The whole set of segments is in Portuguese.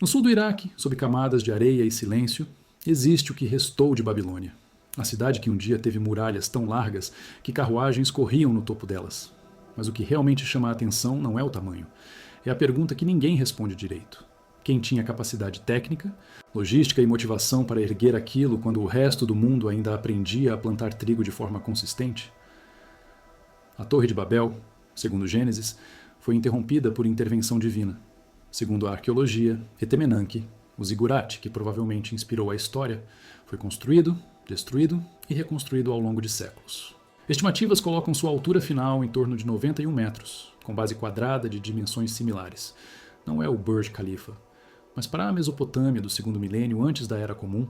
No sul do Iraque, sob camadas de areia e silêncio, existe o que restou de Babilônia. A cidade que um dia teve muralhas tão largas que carruagens corriam no topo delas. Mas o que realmente chama a atenção não é o tamanho. É a pergunta que ninguém responde direito. Quem tinha capacidade técnica, logística e motivação para erguer aquilo quando o resto do mundo ainda aprendia a plantar trigo de forma consistente? A Torre de Babel, segundo Gênesis, foi interrompida por intervenção divina. Segundo a arqueologia, Etemenanque, o zigurate que provavelmente inspirou a história, foi construído, destruído e reconstruído ao longo de séculos. Estimativas colocam sua altura final em torno de 91 metros, com base quadrada de dimensões similares. Não é o Burj Khalifa, mas para a Mesopotâmia do segundo milênio antes da Era Comum,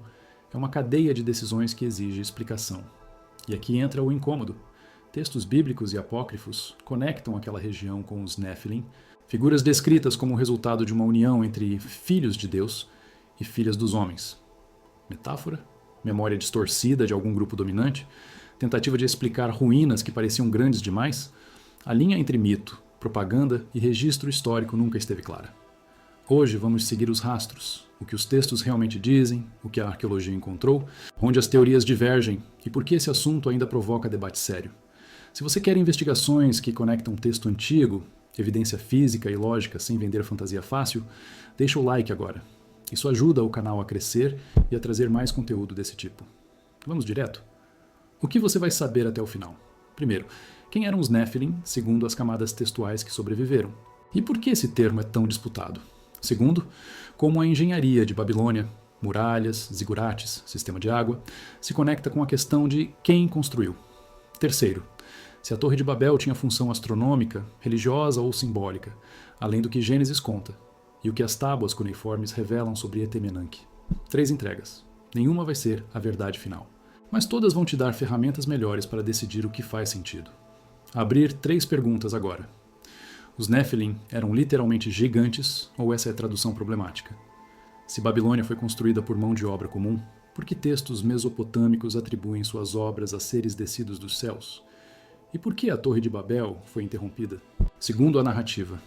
é uma cadeia de decisões que exige explicação. E aqui entra o incômodo. Textos bíblicos e apócrifos conectam aquela região com os Nephilim, figuras descritas como resultado de uma união entre filhos de Deus e filhas dos homens. Metáfora? Memória distorcida de algum grupo dominante? Tentativa de explicar ruínas que pareciam grandes demais? A linha entre mito, propaganda e registro histórico nunca esteve clara. Hoje vamos seguir os rastros, o que os textos realmente dizem, o que a arqueologia encontrou, onde as teorias divergem e por que esse assunto ainda provoca debate sério. Se você quer investigações que conectam texto antigo, evidência física e lógica sem vender fantasia fácil, deixa o like agora. Isso ajuda o canal a crescer e a trazer mais conteúdo desse tipo. Vamos direto? O que você vai saber até o final? Primeiro, quem eram os Nephilim, segundo as camadas textuais que sobreviveram? E por que esse termo é tão disputado? Segundo, como a engenharia de Babilônia, muralhas, zigurates, sistema de água, se conecta com a questão de quem construiu. Terceiro, se a Torre de Babel tinha função astronômica, religiosa ou simbólica, além do que Gênesis conta, e o que as tábuas cuneiformes revelam sobre Etemenanque. 3 entregas. Nenhuma vai ser a verdade final. Mas todas vão te dar ferramentas melhores para decidir o que faz sentido. Abrir 3 perguntas agora. Os Nephilim eram literalmente gigantes ou essa é a tradução problemática? Se Babilônia foi construída por mão de obra comum, por que textos mesopotâmicos atribuem suas obras a seres descidos dos céus? E por que a Torre de Babel foi interrompida? Segundo a narrativa,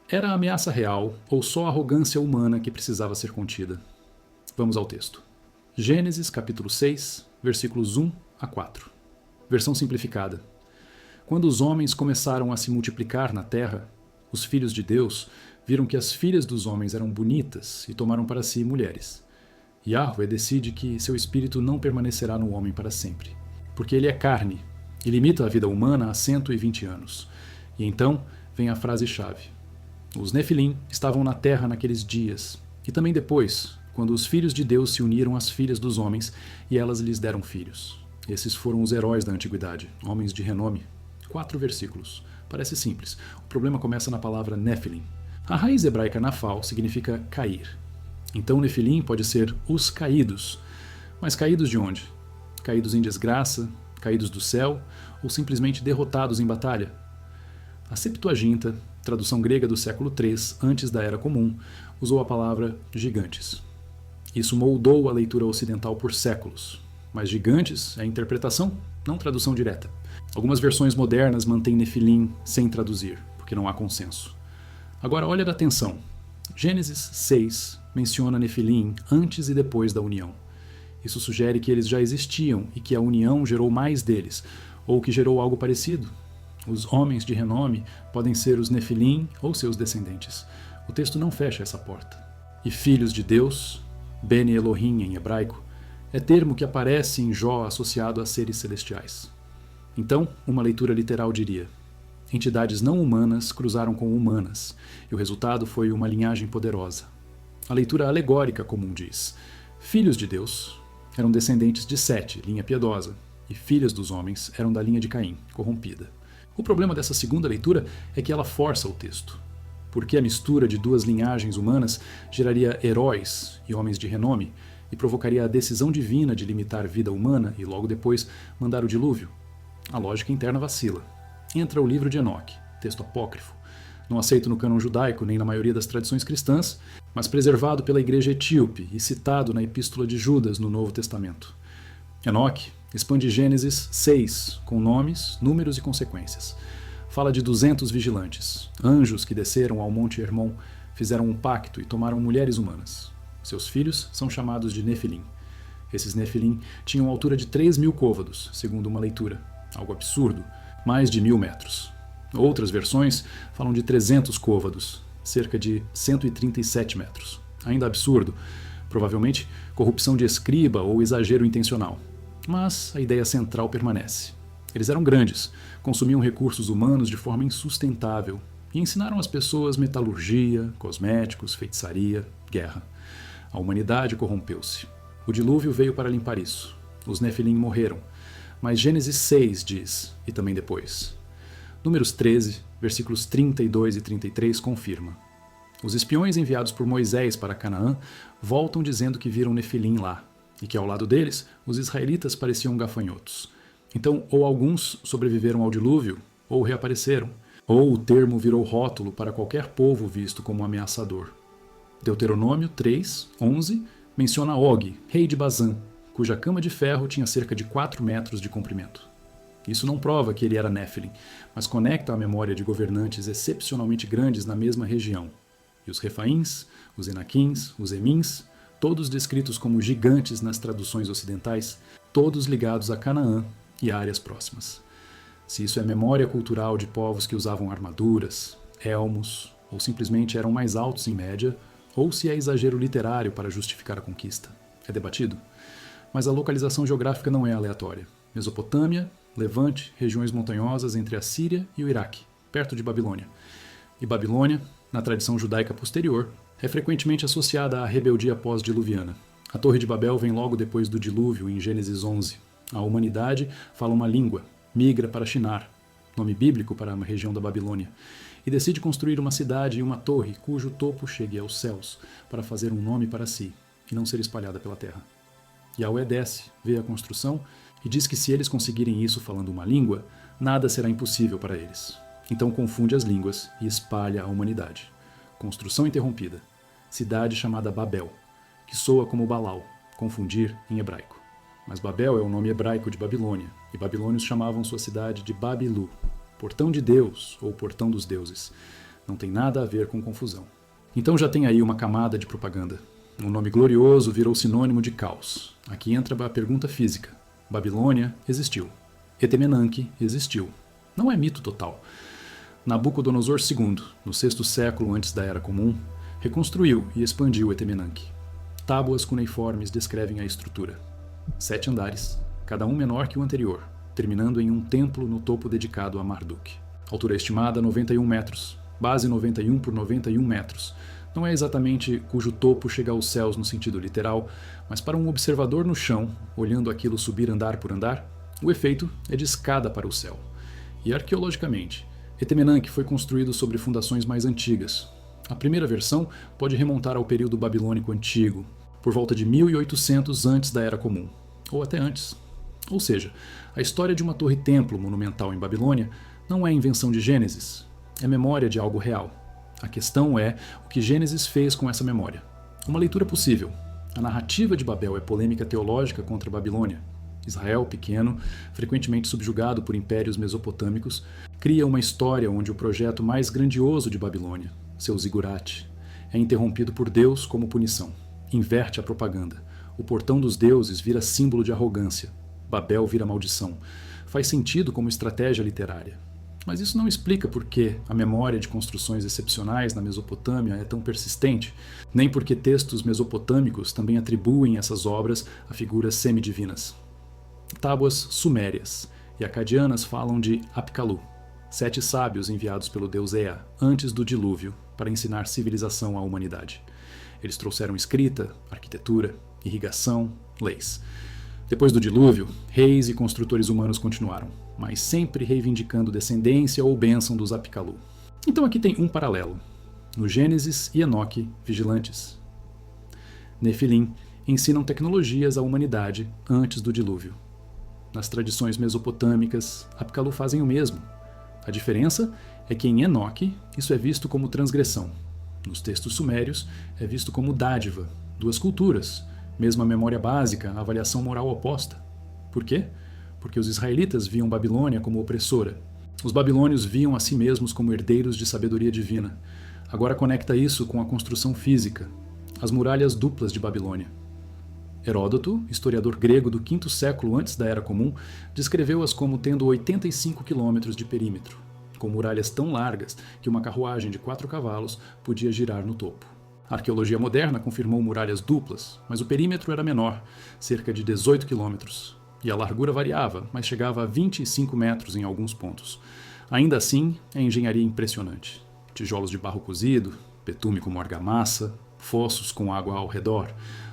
era a ameaça real ou só a arrogância humana que precisava ser contida? Vamos ao texto. Gênesis capítulo 6, versículos 1 a 4. Versão simplificada. Quando os homens começaram a se multiplicar na terra, os filhos de Deus viram que as filhas dos homens eram bonitas e tomaram para si mulheres. Yahvé decide que seu espírito não permanecerá no homem para sempre, porque ele é carne e limita a vida humana a 120 anos. E então vem a frase-chave. Os Nefilim estavam na terra naqueles dias, e também depois, quando os filhos de Deus se uniram às filhas dos homens e elas lhes deram filhos. Esses foram os heróis da antiguidade, homens de renome. 4 versículos. Parece simples. O problema começa na palavra Nefilim. A raiz hebraica nafal significa cair. Então Nefilim pode ser os caídos. Mas caídos de onde? Caídos em desgraça, caídos do céu ou simplesmente derrotados em batalha? A Septuaginta, tradução grega do século III, antes da Era Comum, usou a palavra gigantes. Isso moldou a leitura ocidental por séculos. Mas gigantes é interpretação, não tradução direta. Algumas versões modernas mantêm Nefilim sem traduzir, porque não há consenso. Agora olha a atenção. Gênesis 6 menciona Nefilim antes e depois da união. Isso sugere que eles já existiam e que a união gerou mais deles, ou que gerou algo parecido. Os homens de renome podem ser os Nefilim ou seus descendentes. O texto não fecha essa porta. E filhos de Deus, Bene Elohim em hebraico, é termo que aparece em Jó associado a seres celestiais. Então, uma leitura literal diria: entidades não humanas cruzaram com humanas, e o resultado foi uma linhagem poderosa. A leitura alegórica comum diz: filhos de Deus eram descendentes de Sete, linha piedosa, e filhas dos homens eram da linha de Caim, corrompida. O problema dessa segunda leitura é que ela força o texto, porque a mistura de 2 linhagens humanas geraria heróis e homens de renome e provocaria a decisão divina de limitar vida humana e logo depois mandar o dilúvio. A lógica interna vacila. Entra o livro de Enoque, texto apócrifo, não aceito no cânon judaico nem na maioria das tradições cristãs, mas preservado pela igreja etíope e citado na Epístola de Judas no Novo Testamento. Enoque expande Gênesis 6 com nomes, números e consequências. Fala de 200 vigilantes, anjos que desceram ao Monte Hermon, fizeram um pacto e tomaram mulheres humanas. Seus filhos são chamados de Nefilim. Esses Nefilim tinham altura de 3.000 côvados, segundo uma leitura. Algo absurdo, mais de 1.000 metros. Outras versões falam de 300 côvados, cerca de 137 metros. Ainda absurdo, provavelmente corrupção de escriba ou exagero intencional. Mas a ideia central permanece. Eles eram grandes, consumiam recursos humanos de forma insustentável e ensinaram às pessoas metalurgia, cosméticos, feitiçaria, guerra. A humanidade corrompeu-se. O dilúvio veio para limpar isso. Os Nefilim morreram. Mas Gênesis 6 diz, e também depois. Números 13, versículos 32 e 33 confirma. Os espiões enviados por Moisés para Canaã voltam dizendo que viram Nefilim lá, e que ao lado deles os israelitas pareciam gafanhotos. Então, ou alguns sobreviveram ao dilúvio, ou reapareceram, ou o termo virou rótulo para qualquer povo visto como ameaçador. Deuteronômio 3, 11 menciona Og, rei de Bazã, cuja cama de ferro tinha cerca de 4 metros de comprimento. Isso não prova que ele era Nefilim, mas conecta a memória de governantes excepcionalmente grandes na mesma região. E os Refaíns, os Enaquins, os Emins, todos descritos como gigantes nas traduções ocidentais, todos ligados a Canaã e áreas próximas. Se isso é memória cultural de povos que usavam armaduras, elmos, ou simplesmente eram mais altos em média, ou se é exagero literário para justificar a conquista, é debatido. Mas a localização geográfica não é aleatória. Mesopotâmia, Levante, regiões montanhosas entre a Síria e o Iraque, perto de Babilônia. E Babilônia, na tradição judaica posterior, é frequentemente associada à rebeldia pós-diluviana. A Torre de Babel vem logo depois do dilúvio, em Gênesis 11. A humanidade fala uma língua, migra para Shinar, nome bíblico para uma região da Babilônia, e decide construir uma cidade e uma torre cujo topo chegue aos céus, para fazer um nome para si e não ser espalhada pela terra. Yahweh desce, vê a construção e diz que se eles conseguirem isso falando uma língua, nada será impossível para eles. Então confunde as línguas e espalha a humanidade. Construção interrompida. Cidade chamada Babel, que soa como Balau, confundir em hebraico. Mas Babel é o nome hebraico de Babilônia, e babilônios chamavam sua cidade de Babilu, portão de Deus ou portão dos deuses. Não tem nada a ver com confusão. Então já tem aí uma camada de propaganda. Um nome glorioso virou sinônimo de caos. Aqui entra a pergunta física. Babilônia existiu. Etemenanque existiu. Não é mito total. Nabucodonosor II, no 6º século antes da Era Comum, reconstruiu e expandiu Etemenanque. Tábuas cuneiformes descrevem a estrutura. 7 andares, cada um menor que o anterior, terminando em um templo no topo dedicado a Marduk. Altura estimada 91 metros, base 91 por 91 metros. Não é exatamente cujo topo chega aos céus no sentido literal, mas para um observador no chão, olhando aquilo subir andar por andar, o efeito é de escada para o céu. E arqueologicamente, Etemenanque foi construído sobre fundações mais antigas. A primeira versão pode remontar ao período babilônico antigo, por volta de 1800 antes da Era Comum, ou até antes. Ou seja, a história de uma torre-templo monumental em Babilônia não é invenção de Gênesis, é memória de algo real. A questão é o que Gênesis fez com essa memória. Uma leitura possível. A narrativa de Babel é polêmica teológica contra a Babilônia. Israel, pequeno, frequentemente subjugado por impérios mesopotâmicos, cria uma história onde o projeto mais grandioso de Babilônia, seu zigurate, é interrompido por Deus como punição. Inverte a propaganda. O portão dos deuses vira símbolo de arrogância. Babel vira maldição. Faz sentido como estratégia literária. Mas isso não explica por que a memória de construções excepcionais na Mesopotâmia é tão persistente, nem porque textos mesopotâmicos também atribuem essas obras a figuras semidivinas. Tábuas sumérias e acadianas falam de Apkalu, 7 sábios enviados pelo deus Ea antes do dilúvio para ensinar civilização à humanidade. Eles trouxeram escrita, arquitetura, irrigação, leis. Depois do dilúvio, reis e construtores humanos continuaram, mas sempre reivindicando descendência ou bênção dos Apkalu. Então aqui tem um paralelo. No Gênesis e Enoque, vigilantes. Nefilim ensinam tecnologias à humanidade antes do dilúvio. Nas tradições mesopotâmicas, Apkalu fazem o mesmo. A diferença é que em Enoque isso é visto como transgressão. Nos textos sumérios é visto como dádiva, 2 culturas, mesma memória básica, avaliação moral oposta. Por quê? Porque os israelitas viam Babilônia como opressora. Os babilônios viam a si mesmos como herdeiros de sabedoria divina. Agora conecta isso com a construção física, as muralhas duplas de Babilônia. Heródoto, historiador grego do V século antes da Era Comum, descreveu-as como tendo 85 quilômetros de perímetro, com muralhas tão largas que uma carruagem de 4 cavalos podia girar no topo. A arqueologia moderna confirmou muralhas duplas, mas o perímetro era menor, cerca de 18 quilômetros, e a largura variava, mas chegava a 25 metros em alguns pontos. Ainda assim, é engenharia impressionante. Tijolos de barro cozido, betume como argamassa, fossos com água ao redor,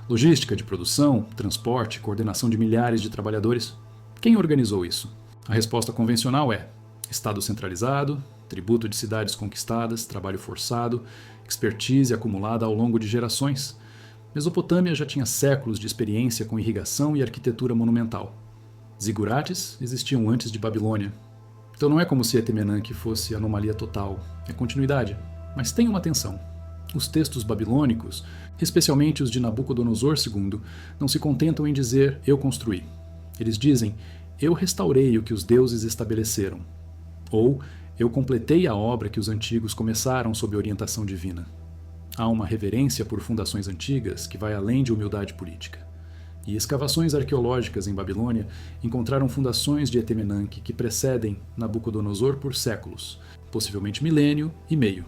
logística de produção, transporte, coordenação de milhares de trabalhadores. Quem organizou isso? A resposta convencional é Estado centralizado, tributo de cidades conquistadas, trabalho forçado, expertise acumulada ao longo de gerações. Mesopotâmia já tinha séculos de experiência com irrigação e arquitetura monumental. Zigurates existiam antes de Babilônia. Então não é como se Etemenanque fosse anomalia total, é continuidade. Mas tenha uma atenção. Os textos babilônicos, especialmente os de Nabucodonosor II, não se contentam em dizer eu construí. Eles dizem eu restaurei o que os deuses estabeleceram. Ou eu completei a obra que os antigos começaram sob orientação divina. Há uma reverência por fundações antigas que vai além de humildade política. E escavações arqueológicas em Babilônia encontraram fundações de Etemenanque que precedem Nabucodonosor por séculos, possivelmente milênio e meio.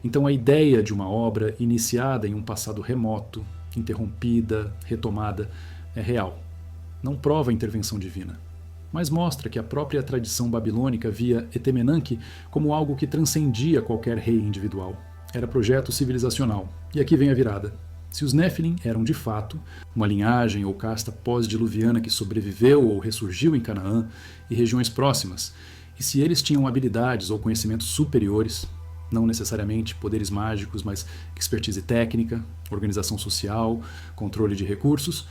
Então a ideia de uma obra iniciada em um passado remoto, interrompida, retomada, é real. Não prova a intervenção divina, mas mostra que a própria tradição babilônica via Etemenanque como algo que transcendia qualquer rei individual. Era projeto civilizacional. E aqui vem a virada. Se os Néfilim eram de fato uma linhagem ou casta pós-diluviana que sobreviveu ou ressurgiu em Canaã e regiões próximas, e se eles tinham habilidades ou conhecimentos superiores, não necessariamente poderes mágicos, mas expertise técnica, organização social, controle de recursos,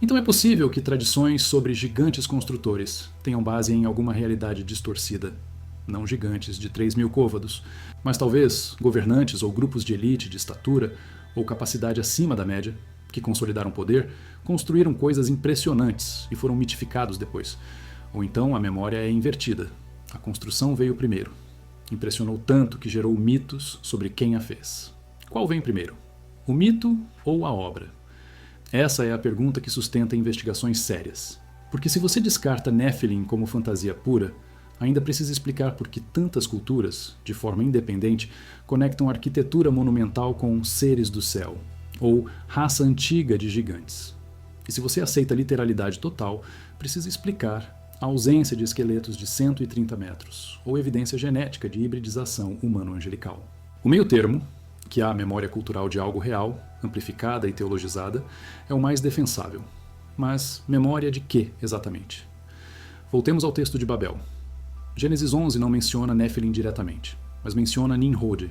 então é possível que tradições sobre gigantes construtores tenham base em alguma realidade distorcida. Não gigantes de 3.000 côvados, mas talvez governantes ou grupos de elite de estatura ou capacidade acima da média, que consolidaram poder, construíram coisas impressionantes e foram mitificados depois. Ou então a memória é invertida. A construção veio primeiro. Impressionou tanto que gerou mitos sobre quem a fez. Qual vem primeiro? O mito ou a obra? Essa é a pergunta que sustenta investigações sérias. Porque se você descarta Néfilim como fantasia pura, ainda precisa explicar por que tantas culturas, de forma independente, conectam arquitetura monumental com seres do céu, ou raça antiga de gigantes. E se você aceita a literalidade total, precisa explicar a ausência de esqueletos de 130 metros, ou evidência genética de hibridização humano-angelical. O meio termo, que há a memória cultural de algo real, amplificada e teologizada, é o mais defensável. Mas memória de quê, exatamente? Voltemos ao texto de Babel. Gênesis 11 não menciona Néfilim diretamente, mas menciona Nimrod.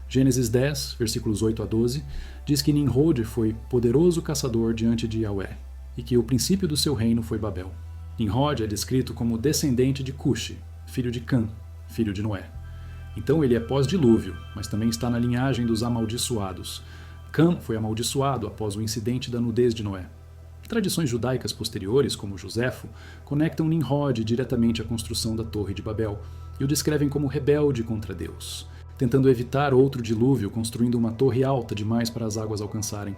Gênesis 10, versículos 8 a 12, diz que Nimrod foi poderoso caçador diante de Yahweh, e que o princípio do seu reino foi Babel. Nimrod é descrito como descendente de Cuxi, filho de Cã, filho de Noé. Então ele é pós-dilúvio, mas também está na linhagem dos amaldiçoados. Cã foi amaldiçoado após o incidente da nudez de Noé. Tradições judaicas posteriores, como Josefo, conectam Nimrod diretamente à construção da Torre de Babel e o descrevem como rebelde contra Deus, tentando evitar outro dilúvio construindo uma torre alta demais para as águas alcançarem.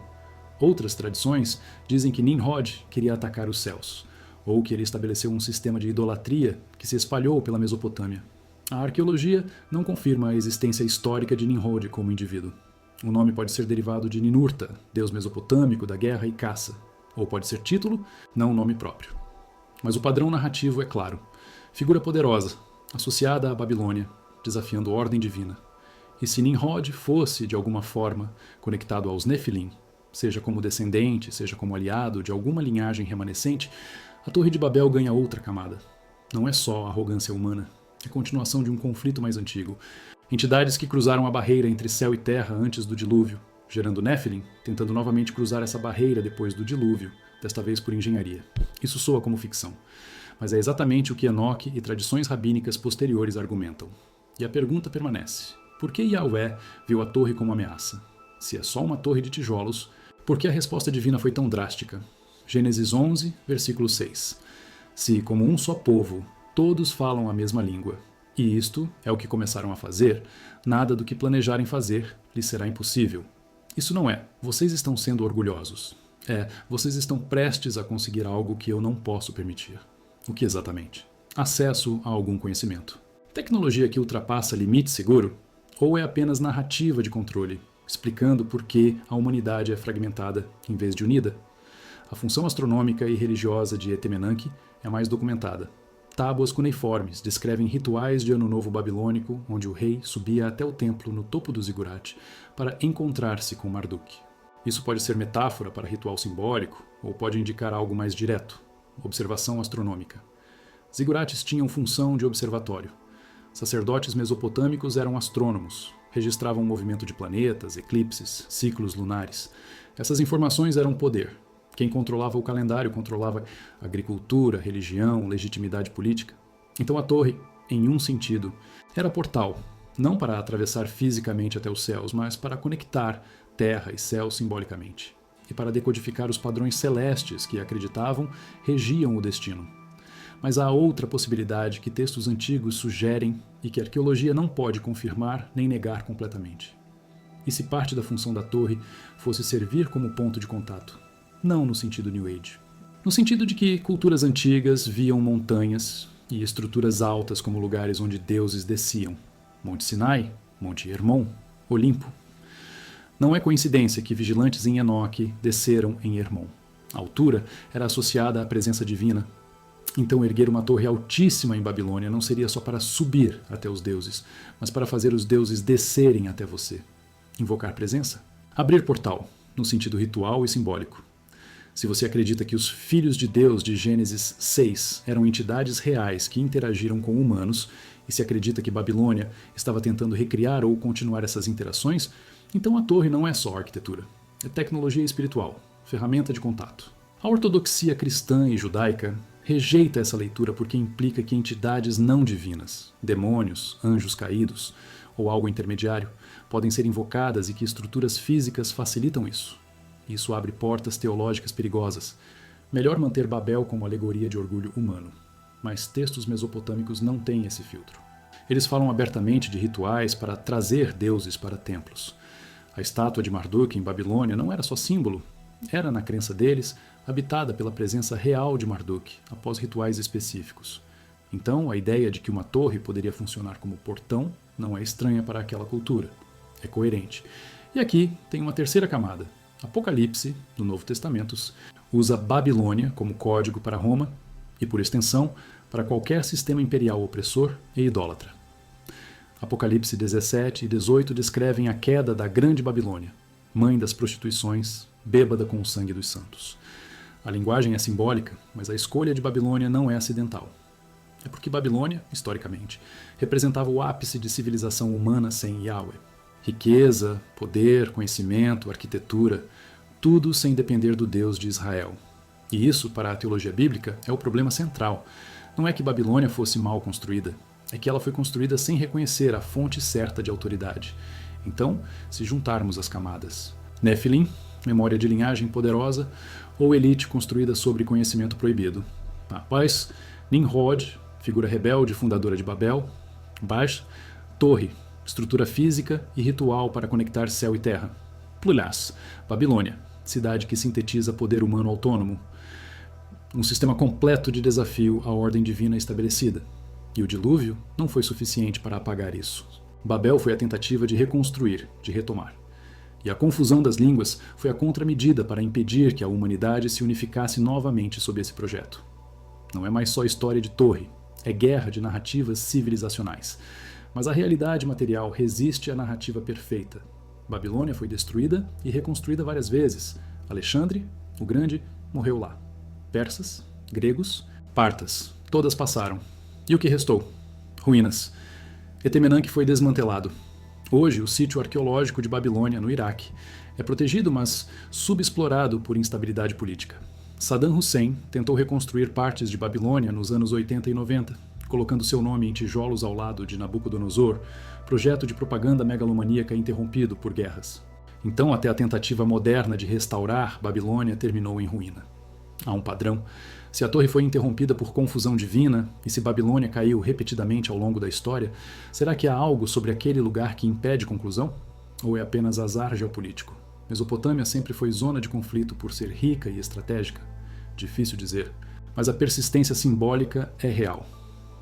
Outras tradições dizem que Nimrod queria atacar os céus, ou que ele estabeleceu um sistema de idolatria que se espalhou pela Mesopotâmia. A arqueologia não confirma a existência histórica de Nimrod como indivíduo. O nome pode ser derivado de Ninurta, deus mesopotâmico da guerra e caça, ou pode ser título, não nome próprio. Mas o padrão narrativo é claro. Figura poderosa, associada à Babilônia, desafiando a ordem divina. E se Nimrod fosse, de alguma forma, conectado aos Nefilim, seja como descendente, seja como aliado de alguma linhagem remanescente, a Torre de Babel ganha outra camada. Não é só arrogância humana, é continuação de um conflito mais antigo. Entidades que cruzaram a barreira entre céu e terra antes do dilúvio, gerando Néfilim, tentando novamente cruzar essa barreira depois do dilúvio, desta vez por engenharia. Isso soa como ficção, mas é exatamente o que Enoque e tradições rabínicas posteriores argumentam. E a pergunta permanece: por que Yahweh viu a torre como ameaça? Se é só uma torre de tijolos, por que a resposta divina foi tão drástica? Gênesis 11, versículo 6. Se, como um só povo, todos falam a mesma língua, E isto é o que começaram a fazer, nada do que planejarem fazer lhes será impossível. Isso não é, vocês estão sendo orgulhosos. Vocês estão prestes a conseguir algo que eu não posso permitir. O que exatamente? Acesso a algum conhecimento. Tecnologia que ultrapassa limite seguro? Ou é apenas narrativa de controle, explicando por que a humanidade é fragmentada em vez de unida? A função astronômica e religiosa de Etemenanque é mais documentada. Tábuas cuneiformes descrevem rituais de Ano Novo babilônico, onde o rei subia até o templo no topo do zigurate para encontrar-se com Marduk. Isso pode ser metáfora para ritual simbólico, ou pode indicar algo mais direto, observação astronômica. Zigurates tinham função de observatório. Sacerdotes mesopotâmicos eram astrônomos, registravam o movimento de planetas, eclipses, ciclos lunares. Essas informações eram poder. Quem controlava o calendário controlava agricultura, religião, legitimidade política. Então a torre, em um sentido, era portal, não para atravessar fisicamente até os céus, mas para conectar terra e céu simbolicamente, e para decodificar os padrões celestes que acreditavam regiam o destino. Mas há outra possibilidade que textos antigos sugerem e que a arqueologia não pode confirmar nem negar completamente. E se parte da função da torre fosse servir como ponto de contato? Não no sentido New Age. No sentido de que culturas antigas viam montanhas e estruturas altas como lugares onde deuses desciam. Monte Sinai, Monte Hermon, Olimpo. Não é coincidência que vigilantes em Enoque desceram em Hermon. A altura era associada à presença divina. Então erguer uma torre altíssima em Babilônia não seria só para subir até os deuses, mas para fazer os deuses descerem até você. Invocar presença? Abrir portal, no sentido ritual e simbólico. Se você acredita que os filhos de Deus de Gênesis 6 eram entidades reais que interagiram com humanos, e se acredita que Babilônia estava tentando recriar ou continuar essas interações, então a torre não é só arquitetura. É tecnologia espiritual, ferramenta de contato. A ortodoxia cristã e judaica rejeita essa leitura porque implica que entidades não divinas, demônios, anjos caídos ou algo intermediário, podem ser invocadas e que estruturas físicas facilitam isso. Isso abre portas teológicas perigosas. Melhor manter Babel como alegoria de orgulho humano. Mas textos mesopotâmicos não têm esse filtro. Eles falam abertamente de rituais para trazer deuses para templos. A estátua de Marduk em Babilônia não era só símbolo, era, na crença deles, habitada pela presença real de Marduk, após rituais específicos. Então, a ideia de que uma torre poderia funcionar como portão não é estranha para aquela cultura. É coerente. E aqui tem uma terceira camada. Apocalipse, do Novo Testamento, usa Babilônia como código para Roma e, por extensão, para qualquer sistema imperial opressor e idólatra. Apocalipse 17 e 18 descrevem a queda da Grande Babilônia, mãe das prostituições, bêbada com o sangue dos santos. A linguagem é simbólica, mas a escolha de Babilônia não é acidental. É porque Babilônia, historicamente, representava o ápice de civilização humana sem Yahweh. Riqueza, poder, conhecimento, arquitetura, tudo sem depender do Deus de Israel. E isso, para a teologia bíblica, é o problema central. Não é que Babilônia fosse mal construída, é que ela foi construída sem reconhecer a fonte certa de autoridade. Então, se juntarmos as camadas, Nefilim, memória de linhagem poderosa, ou elite construída sobre conhecimento proibido. Após, Nimrod, figura rebelde fundadora de Babel. Baixo, torre, estrutura física e ritual para conectar céu e terra. Plulas, Babilônia, cidade que sintetiza poder humano autônomo. Um sistema completo de desafio à ordem divina estabelecida. E o dilúvio não foi suficiente para apagar isso. Babel foi a tentativa de reconstruir, de retomar. E a confusão das línguas foi a contramedida para impedir que a humanidade se unificasse novamente sob esse projeto. Não é mais só história de torre, é guerra de narrativas civilizacionais. Mas a realidade material resiste à narrativa perfeita. Babilônia foi destruída e reconstruída várias vezes. Alexandre, o Grande, morreu lá. Persas, gregos, partas, todas passaram. E o que restou? Ruínas. Etemenanque foi desmantelado. Hoje, o sítio arqueológico de Babilônia, no Iraque, é protegido, mas subexplorado por instabilidade política. Saddam Hussein tentou reconstruir partes de Babilônia nos anos 80 e 90, colocando seu nome em tijolos ao lado de Nabucodonosor, projeto de propaganda megalomaníaca interrompido por guerras. Então, até a tentativa moderna de restaurar Babilônia terminou em ruína. Há um padrão. Se a torre foi interrompida por confusão divina, e se Babilônia caiu repetidamente ao longo da história, será que há algo sobre aquele lugar que impede conclusão? Ou é apenas azar geopolítico? Mesopotâmia sempre foi zona de conflito por ser rica e estratégica? Difícil dizer. Mas a persistência simbólica é real.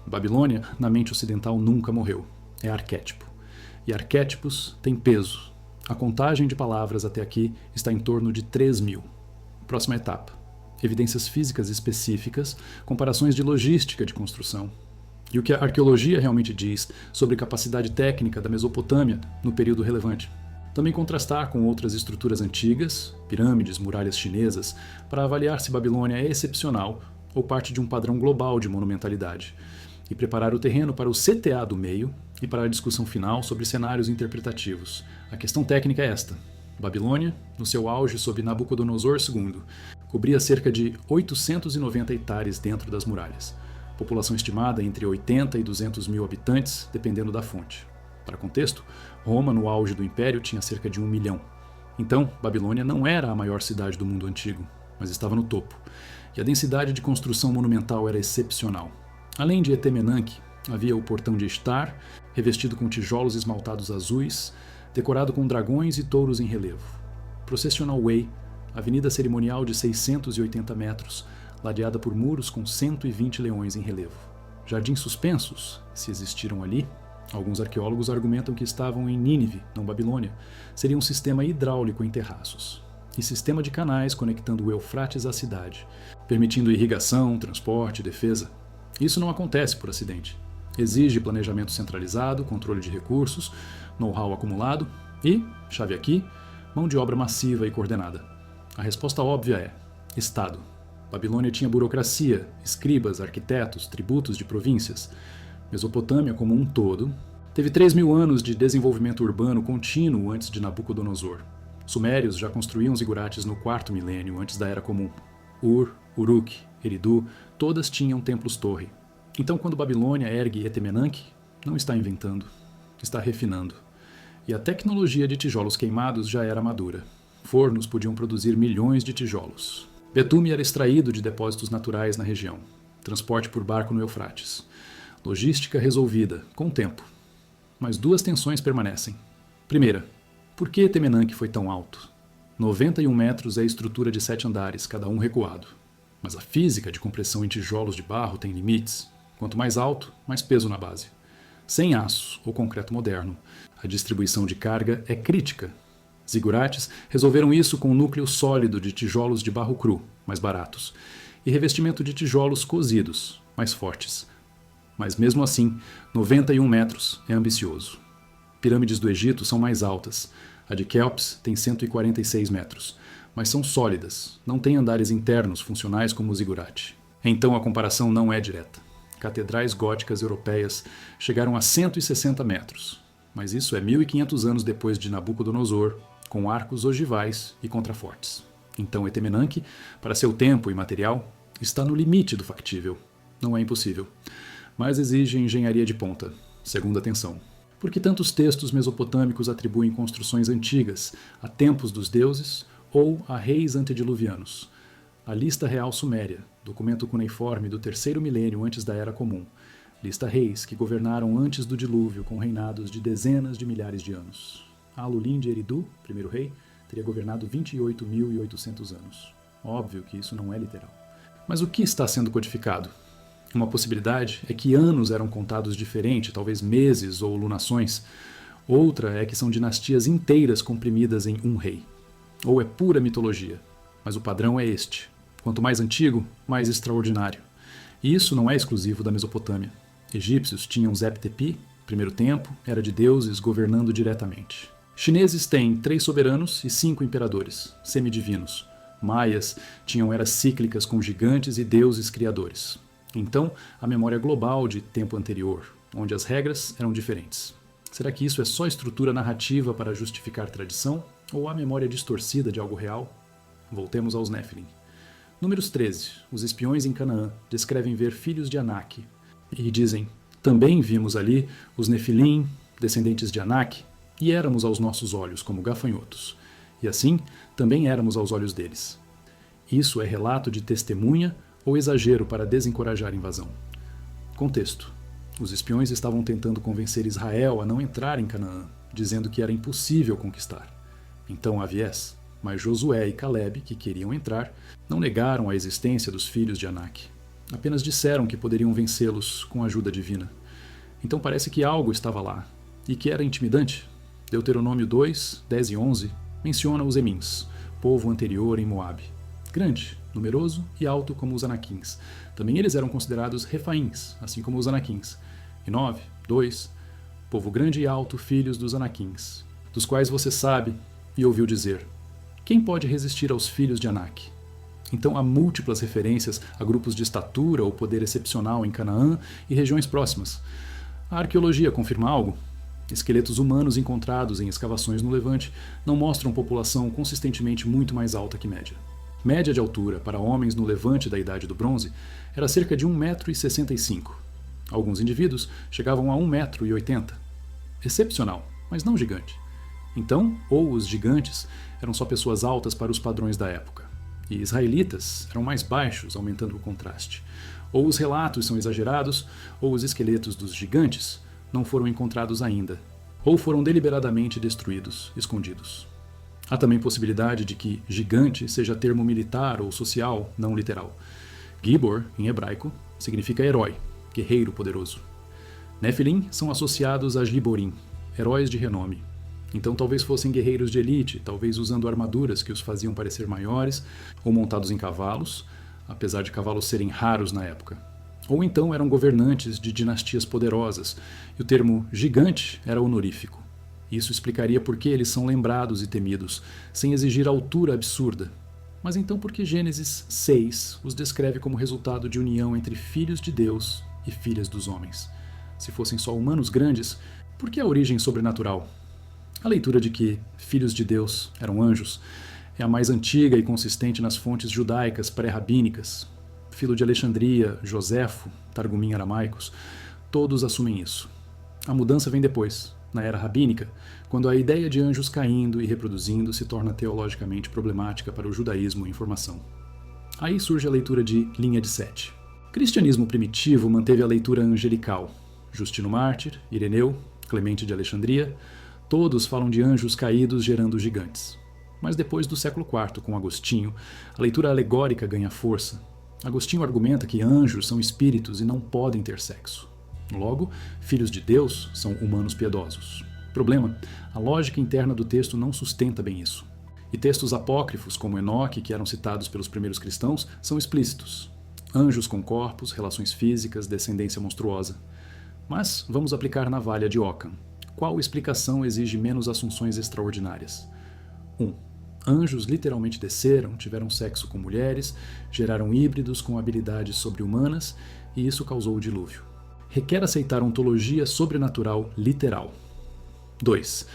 Babilônia, na mente ocidental, nunca morreu. É arquétipo. E arquétipos têm peso. A contagem de palavras até aqui está em torno de 3.000. Próxima etapa. Evidências físicas específicas, comparações de logística de construção. E o que a arqueologia realmente diz sobre capacidade técnica da Mesopotâmia no período relevante. Também contrastar com outras estruturas antigas, pirâmides, muralhas chinesas, para avaliar se Babilônia é excepcional ou parte de um padrão global de monumentalidade. E preparar o terreno para o CTA do meio e para a discussão final sobre cenários interpretativos. A questão técnica é esta. Babilônia, no seu auge sob Nabucodonosor II, cobria cerca de 890 hectares dentro das muralhas. População estimada entre 80 e 200 mil habitantes, dependendo da fonte. Para contexto, Roma, no auge do Império, tinha cerca de 1 milhão. Então, Babilônia não era a maior cidade do mundo antigo, mas estava no topo. E a densidade de construção monumental era excepcional. Além de Etemenanque, havia o portão de Estar, revestido com tijolos esmaltados azuis, decorado com dragões e touros em relevo. Processional Way, avenida cerimonial de 680 metros, ladeada por muros com 120 leões em relevo. Jardins suspensos, se existiram ali, alguns arqueólogos argumentam que estavam em Nínive, não Babilônia, seria um sistema hidráulico em terraços. E sistema de canais conectando o Eufrates à cidade, permitindo irrigação, transporte, defesa. Isso não acontece por acidente. Exige planejamento centralizado, controle de recursos, know-how acumulado e, chave aqui, mão de obra massiva e coordenada. A resposta óbvia é Estado. Babilônia tinha burocracia, escribas, arquitetos, tributos de províncias. Mesopotâmia, como um todo, teve 3.000 anos de desenvolvimento urbano contínuo antes de Nabucodonosor. Sumérios já construíam zigurates no 4º milênio antes da Era Comum. Ur, Uruk, Eridu, todas tinham templos-torre. Então, quando Babilônia ergue Etemenanque, não está inventando, está refinando. E a tecnologia de tijolos queimados já era madura. Fornos podiam produzir milhões de tijolos. Betume era extraído de depósitos naturais na região. Transporte por barco no Eufrates. Logística resolvida, com o tempo. Mas duas tensões permanecem. Primeira, por que Etemenanque foi tão alto? 91 metros é a estrutura de 7 andares, cada um recuado. Mas a física de compressão em tijolos de barro tem limites. Quanto mais alto, mais peso na base. Sem aço ou concreto moderno, a distribuição de carga é crítica. Zigurates resolveram isso com um núcleo sólido de tijolos de barro cru, mais baratos, e revestimento de tijolos cozidos, mais fortes. Mas mesmo assim, 91 metros é ambicioso. Pirâmides do Egito são mais altas. A de Quéops tem 146 metros, mas são sólidas, não têm andares internos funcionais como o zigurate. Então a comparação não é direta. Catedrais góticas europeias chegaram a 160 metros, mas isso é 1.500 anos depois de Nabucodonosor, com arcos ogivais e contrafortes. Então Etemenanque, para seu tempo e material, está no limite do factível. Não é impossível, mas exige engenharia de ponta, segunda tensão. Por que tantos textos mesopotâmicos atribuem construções antigas a tempos dos deuses ou a reis antediluvianos? A Lista Real Suméria, documento cuneiforme do 3º milênio antes da Era Comum. Lista reis que governaram antes do dilúvio com reinados de dezenas de milhares de anos. Alulim de Eridu, primeiro rei, teria governado 28.800 anos. Óbvio que isso não é literal. Mas o que está sendo codificado? Uma possibilidade é que anos eram contados diferente, talvez meses ou lunações. Outra é que são dinastias inteiras comprimidas em um rei. Ou é pura mitologia. Mas o padrão é este. Quanto mais antigo, mais extraordinário. E isso não é exclusivo da Mesopotâmia. Egípcios tinham Zep-Tepi, primeiro tempo, era de deuses governando diretamente. Chineses têm 3 soberanos e 5 imperadores, semidivinos. Maias tinham eras cíclicas com gigantes e deuses criadores. Então, a memória global de tempo anterior, onde as regras eram diferentes. Será que isso é só estrutura narrativa para justificar tradição? Ou a memória distorcida de algo real? Voltemos aos Néfilim. Números 13. Os espiões em Canaã descrevem ver filhos de Anak. E dizem, também vimos ali os Nefilim, descendentes de Anak, e éramos aos nossos olhos como gafanhotos. E assim, também éramos aos olhos deles. Isso é relato de testemunha ou exagero para desencorajar a invasão? Contexto. Os espiões estavam tentando convencer Israel a não entrar em Canaã, dizendo que era impossível conquistar. Então há viés, mas Josué e Caleb, que queriam entrar, não negaram a existência dos filhos de Anak. Apenas disseram que poderiam vencê-los com a ajuda divina. Então parece que algo estava lá, e que era intimidante. Deuteronômio 2, 10 e 11 menciona os Emins, povo anterior em Moabe. Grande, numeroso e alto como os Anaquins. Também eles eram considerados Refaíns, assim como os Anaquins. E 9, 2, povo grande e alto, filhos dos Anaquins, dos quais você sabe e ouviu dizer: quem pode resistir aos filhos de Anak? Então há múltiplas referências a grupos de estatura ou poder excepcional em Canaã e regiões próximas. A arqueologia confirma algo? Esqueletos humanos encontrados em escavações no Levante não mostram população consistentemente muito mais alta que média. Média de altura para homens no Levante da Idade do Bronze era cerca de 1,65 m. Alguns indivíduos chegavam a 1,80 m. Excepcional, mas não gigante. Então, ou os gigantes eram só pessoas altas para os padrões da época, e israelitas eram mais baixos, aumentando o contraste. Ou os relatos são exagerados, ou os esqueletos dos gigantes não foram encontrados ainda, ou foram deliberadamente destruídos, escondidos. Há também possibilidade de que gigante seja termo militar ou social, não literal. Gibor, em hebraico, significa herói, guerreiro poderoso. Nefilim são associados a Giborim, heróis de renome. Então talvez fossem guerreiros de elite, talvez usando armaduras que os faziam parecer maiores, ou montados em cavalos, apesar de cavalos serem raros na época. Ou então eram governantes de dinastias poderosas, e o termo gigante era honorífico. Isso explicaria por que eles são lembrados e temidos, sem exigir altura absurda. Mas então por que Gênesis 6 os descreve como resultado de união entre filhos de Deus e filhas dos homens? Se fossem só humanos grandes, por que a origem sobrenatural? A leitura de que filhos de Deus eram anjos é a mais antiga e consistente nas fontes judaicas pré-rabínicas. Filo de Alexandria, Joséfo, Targumim aramaicos, todos assumem isso. A mudança vem depois, na era rabínica, quando a ideia de anjos caindo e reproduzindo se torna teologicamente problemática para o judaísmo em formação. Aí surge a leitura de linha de Sete. O cristianismo primitivo manteve a leitura angelical. Justino Mártir, Ireneu, Clemente de Alexandria, todos falam de anjos caídos gerando gigantes. Mas depois do século IV, com Agostinho, a leitura alegórica ganha força. Agostinho argumenta que anjos são espíritos e não podem ter sexo. Logo, filhos de Deus são humanos piedosos. Problema: a lógica interna do texto não sustenta bem isso. E textos apócrifos, como Enoque, que eram citados pelos primeiros cristãos, são explícitos. Anjos com corpos, relações físicas, descendência monstruosa. Mas vamos aplicar na Valha de Ockham. Qual explicação exige menos assunções extraordinárias? 1. Anjos literalmente desceram, tiveram sexo com mulheres, geraram híbridos com habilidades sobre-humanas e isso causou o dilúvio. Requer aceitar ontologia sobrenatural literal. 2.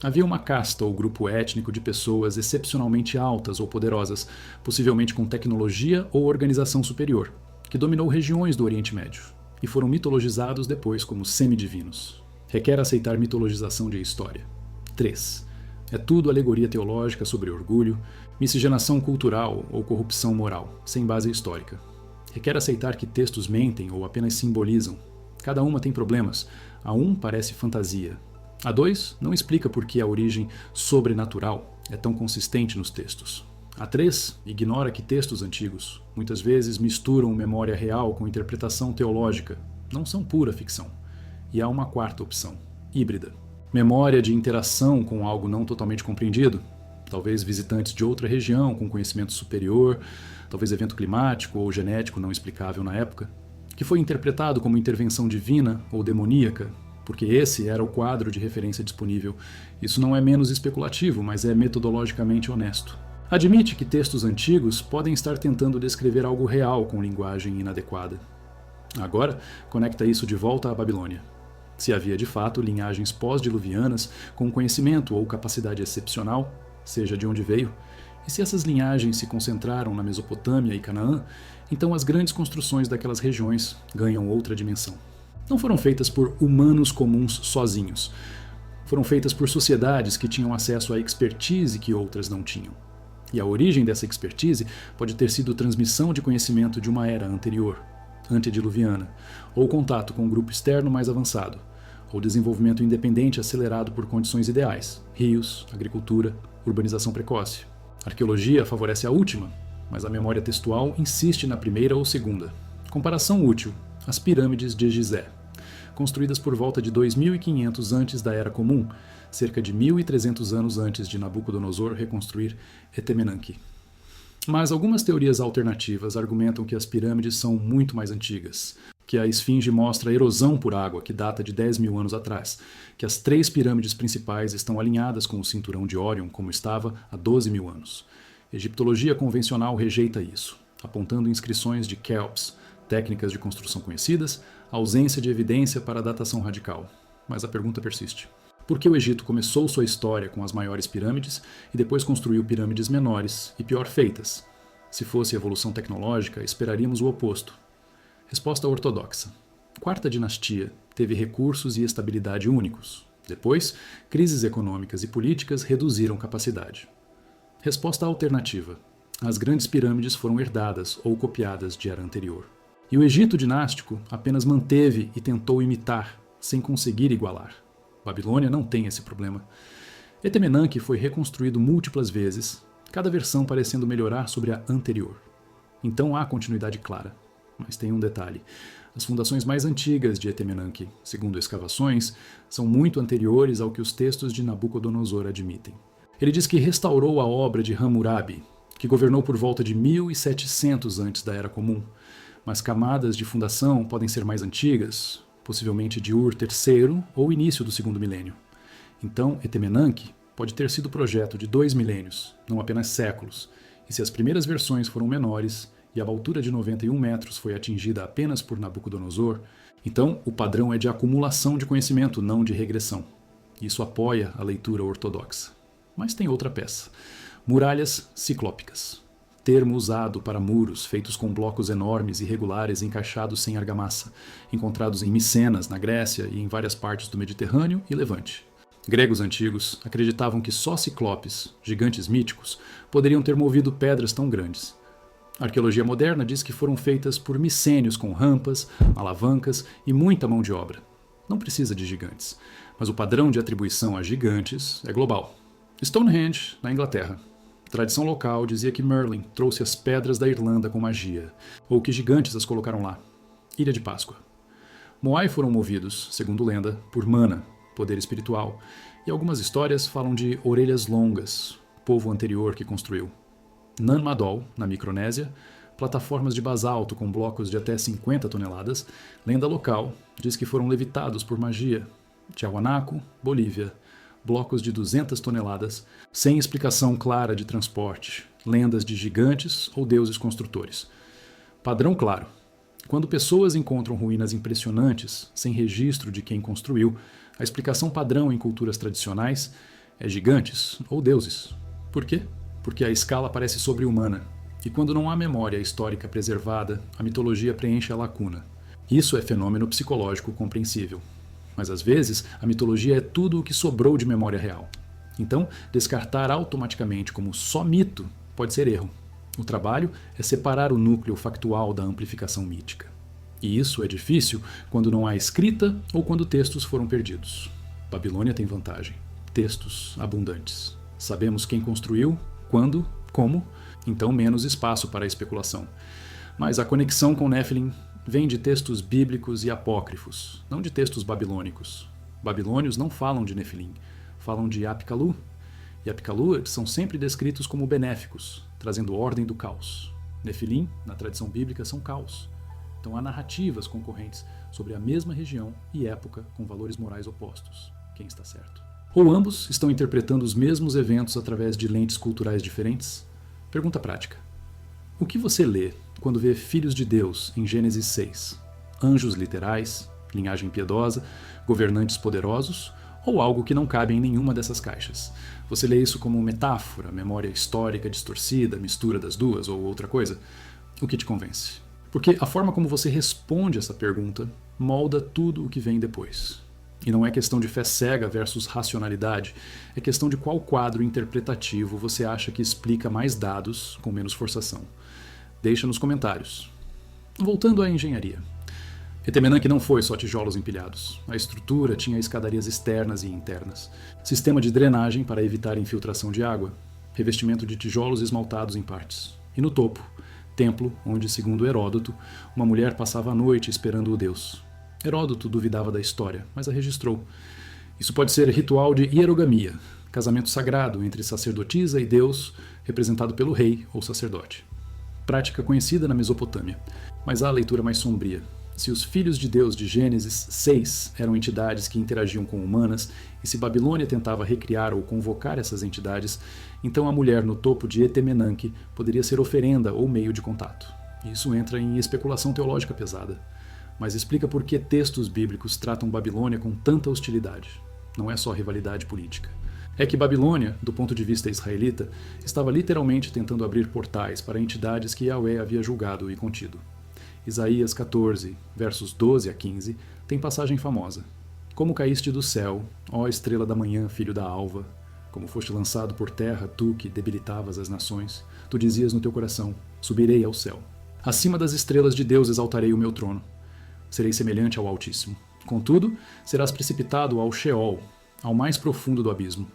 Havia uma casta ou grupo étnico de pessoas excepcionalmente altas ou poderosas, possivelmente com tecnologia ou organização superior, que dominou regiões do Oriente Médio, e foram mitologizados depois como semidivinos. Requer aceitar mitologização de história. 3. É tudo alegoria teológica sobre orgulho, miscigenação cultural ou corrupção moral, sem base histórica. Requer aceitar que textos mentem ou apenas simbolizam. Cada uma tem problemas. A 1 parece fantasia. A 2 não explica por que a origem sobrenatural é tão consistente nos textos. A 3 ignora que textos antigos muitas vezes misturam memória real com interpretação teológica. Não são pura ficção. E há uma quarta opção, híbrida. Memória de interação com algo não totalmente compreendido, talvez visitantes de outra região com conhecimento superior, talvez evento climático ou genético não explicável na época, que foi interpretado como intervenção divina ou demoníaca, porque esse era o quadro de referência disponível. Isso não é menos especulativo, mas é metodologicamente honesto. Admite que textos antigos podem estar tentando descrever algo real com linguagem inadequada. Agora, conecta isso de volta à Babilônia. Se havia de fato linhagens pós-diluvianas com conhecimento ou capacidade excepcional, seja de onde veio, e se essas linhagens se concentraram na Mesopotâmia e Canaã, então as grandes construções daquelas regiões ganham outra dimensão. Não foram feitas por humanos comuns sozinhos. Foram feitas por sociedades que tinham acesso à expertise que outras não tinham. E a origem dessa expertise pode ter sido transmissão de conhecimento de uma era anterior, antediluviana, ou contato com um grupo externo mais avançado, ou desenvolvimento independente acelerado por condições ideais, rios, agricultura, urbanização precoce. A arqueologia favorece a última, mas a memória textual insiste na primeira ou segunda. Comparação útil: as pirâmides de Gizé, construídas por volta de 2500 antes da Era Comum, cerca de 1300 anos antes de Nabucodonosor reconstruir Etemenanque. Mas algumas teorias alternativas argumentam que as pirâmides são muito mais antigas, que a esfinge mostra erosão por água que data de 10.000 anos atrás, que as 3 pirâmides principais estão alinhadas com o cinturão de Órion como estava há 12.000 anos. Egiptologia convencional rejeita isso, apontando inscrições de Kelps, técnicas de construção conhecidas, ausência de evidência para a datação radical. Mas a pergunta persiste. Por que o Egito começou sua história com as maiores pirâmides e depois construiu pirâmides menores e pior feitas? Se fosse evolução tecnológica, esperaríamos o oposto. Resposta ortodoxa. Quarta dinastia teve recursos e estabilidade únicos. Depois, crises econômicas e políticas reduziram capacidade. Resposta alternativa. As grandes pirâmides foram herdadas ou copiadas de era anterior. E o Egito dinástico apenas manteve e tentou imitar, sem conseguir igualar. Babilônia não tem esse problema. Etemenanque foi reconstruído múltiplas vezes, cada versão parecendo melhorar sobre a anterior. Então há continuidade clara. Mas tem um detalhe. As fundações mais antigas de Etemenanque, segundo escavações, são muito anteriores ao que os textos de Nabucodonosor admitem. Ele diz que restaurou a obra de Hammurabi, que governou por volta de 1700 antes da Era Comum, mas camadas de fundação podem ser mais antigas, possivelmente de Ur III ou início do segundo milênio. Então, Etemenanque pode ter sido projeto de 2 milênios, não apenas séculos, e se as primeiras versões foram menores e a altura de 91 metros foi atingida apenas por Nabucodonosor, então o padrão é de acumulação de conhecimento, não de regressão. Isso apoia a leitura ortodoxa. Mas tem outra peça. Muralhas ciclópicas. Termo usado para muros feitos com blocos enormes e regulares encaixados sem argamassa, encontrados em Micenas, na Grécia, e em várias partes do Mediterrâneo e Levante. Gregos antigos acreditavam que só ciclopes, gigantes míticos, poderiam ter movido pedras tão grandes. A arqueologia moderna diz que foram feitas por micênios com rampas, alavancas e muita mão de obra. Não precisa de gigantes, mas o padrão de atribuição a gigantes é global. Stonehenge, na Inglaterra. A tradição local dizia que Merlin trouxe as pedras da Irlanda com magia, ou que gigantes as colocaram lá. Ilha de Páscoa. Moai foram movidos, segundo lenda, por mana, poder espiritual, e algumas histórias falam de orelhas longas, povo anterior que construiu. Nan Madol, na Micronésia, plataformas de basalto com blocos de até 50 toneladas, lenda local diz que foram levitados por magia. Tiahuanaco, Bolívia, blocos de 200 toneladas, sem explicação clara de transporte, lendas de gigantes ou deuses construtores. Padrão claro. Quando pessoas encontram ruínas impressionantes, sem registro de quem construiu, a explicação padrão em culturas tradicionais é gigantes ou deuses. Por quê? Porque a escala parece sobre-humana, e quando não há memória histórica preservada, a mitologia preenche a lacuna. Isso é fenômeno psicológico compreensível. Mas às vezes, a mitologia é tudo o que sobrou de memória real. Então, descartar automaticamente como só mito pode ser erro. O trabalho é separar o núcleo factual da amplificação mítica. E isso é difícil quando não há escrita ou quando textos foram perdidos. Babilônia tem vantagem. Textos abundantes. Sabemos quem construiu, quando, como, então menos espaço para a especulação. Mas a conexão com Nephilim vem de textos bíblicos e apócrifos, não de textos babilônicos. Babilônios não falam de Nefilim, falam de Apkallu. E Apkallu são sempre descritos como benéficos, trazendo ordem do caos. Nefilim, na tradição bíblica, são caos. Então há narrativas concorrentes sobre a mesma região e época com valores morais opostos. Quem está certo? Ou ambos estão interpretando os mesmos eventos através de lentes culturais diferentes? Pergunta prática. O que você lê quando vê filhos de Deus em Gênesis 6? Anjos literais, linhagem piedosa, governantes poderosos ou algo que não cabe em nenhuma dessas caixas? Você lê isso como metáfora, memória histórica distorcida, mistura das duas ou outra coisa? O que te convence? Porque a forma como você responde essa pergunta molda tudo o que vem depois. E não é questão de fé cega versus racionalidade, é questão de qual quadro interpretativo você acha que explica mais dados com menos forçação. Deixa nos comentários. Voltando à engenharia. Etemenanque não foi só tijolos empilhados. A estrutura tinha escadarias externas e internas, sistema de drenagem para evitar infiltração de água, revestimento de tijolos esmaltados em partes. E no topo, templo onde, segundo Heródoto, uma mulher passava a noite esperando o deus. Heródoto duvidava da história, mas a registrou. Isso pode ser ritual de hierogamia, casamento sagrado entre sacerdotisa e deus, representado pelo rei ou sacerdote. Prática conhecida na Mesopotâmia, mas há a leitura mais sombria. Se os filhos de Deus de Gênesis 6 eram entidades que interagiam com humanas, e se Babilônia tentava recriar ou convocar essas entidades, então a mulher no topo de Etemenanque poderia ser oferenda ou meio de contato. Isso entra em especulação teológica pesada, mas explica por que textos bíblicos tratam Babilônia com tanta hostilidade. Não é só rivalidade política. É que Babilônia, do ponto de vista israelita, estava literalmente tentando abrir portais para entidades que Yahweh havia julgado e contido. Isaías 14, versos 12 a 15, tem passagem famosa. Como caíste do céu, ó estrela da manhã, filho da alva, como foste lançado por terra, tu que debilitavas as nações, tu dizias no teu coração, subirei ao céu. Acima das estrelas de Deus exaltarei o meu trono. Serei semelhante ao Altíssimo. Contudo, serás precipitado ao Sheol, ao mais profundo do abismo.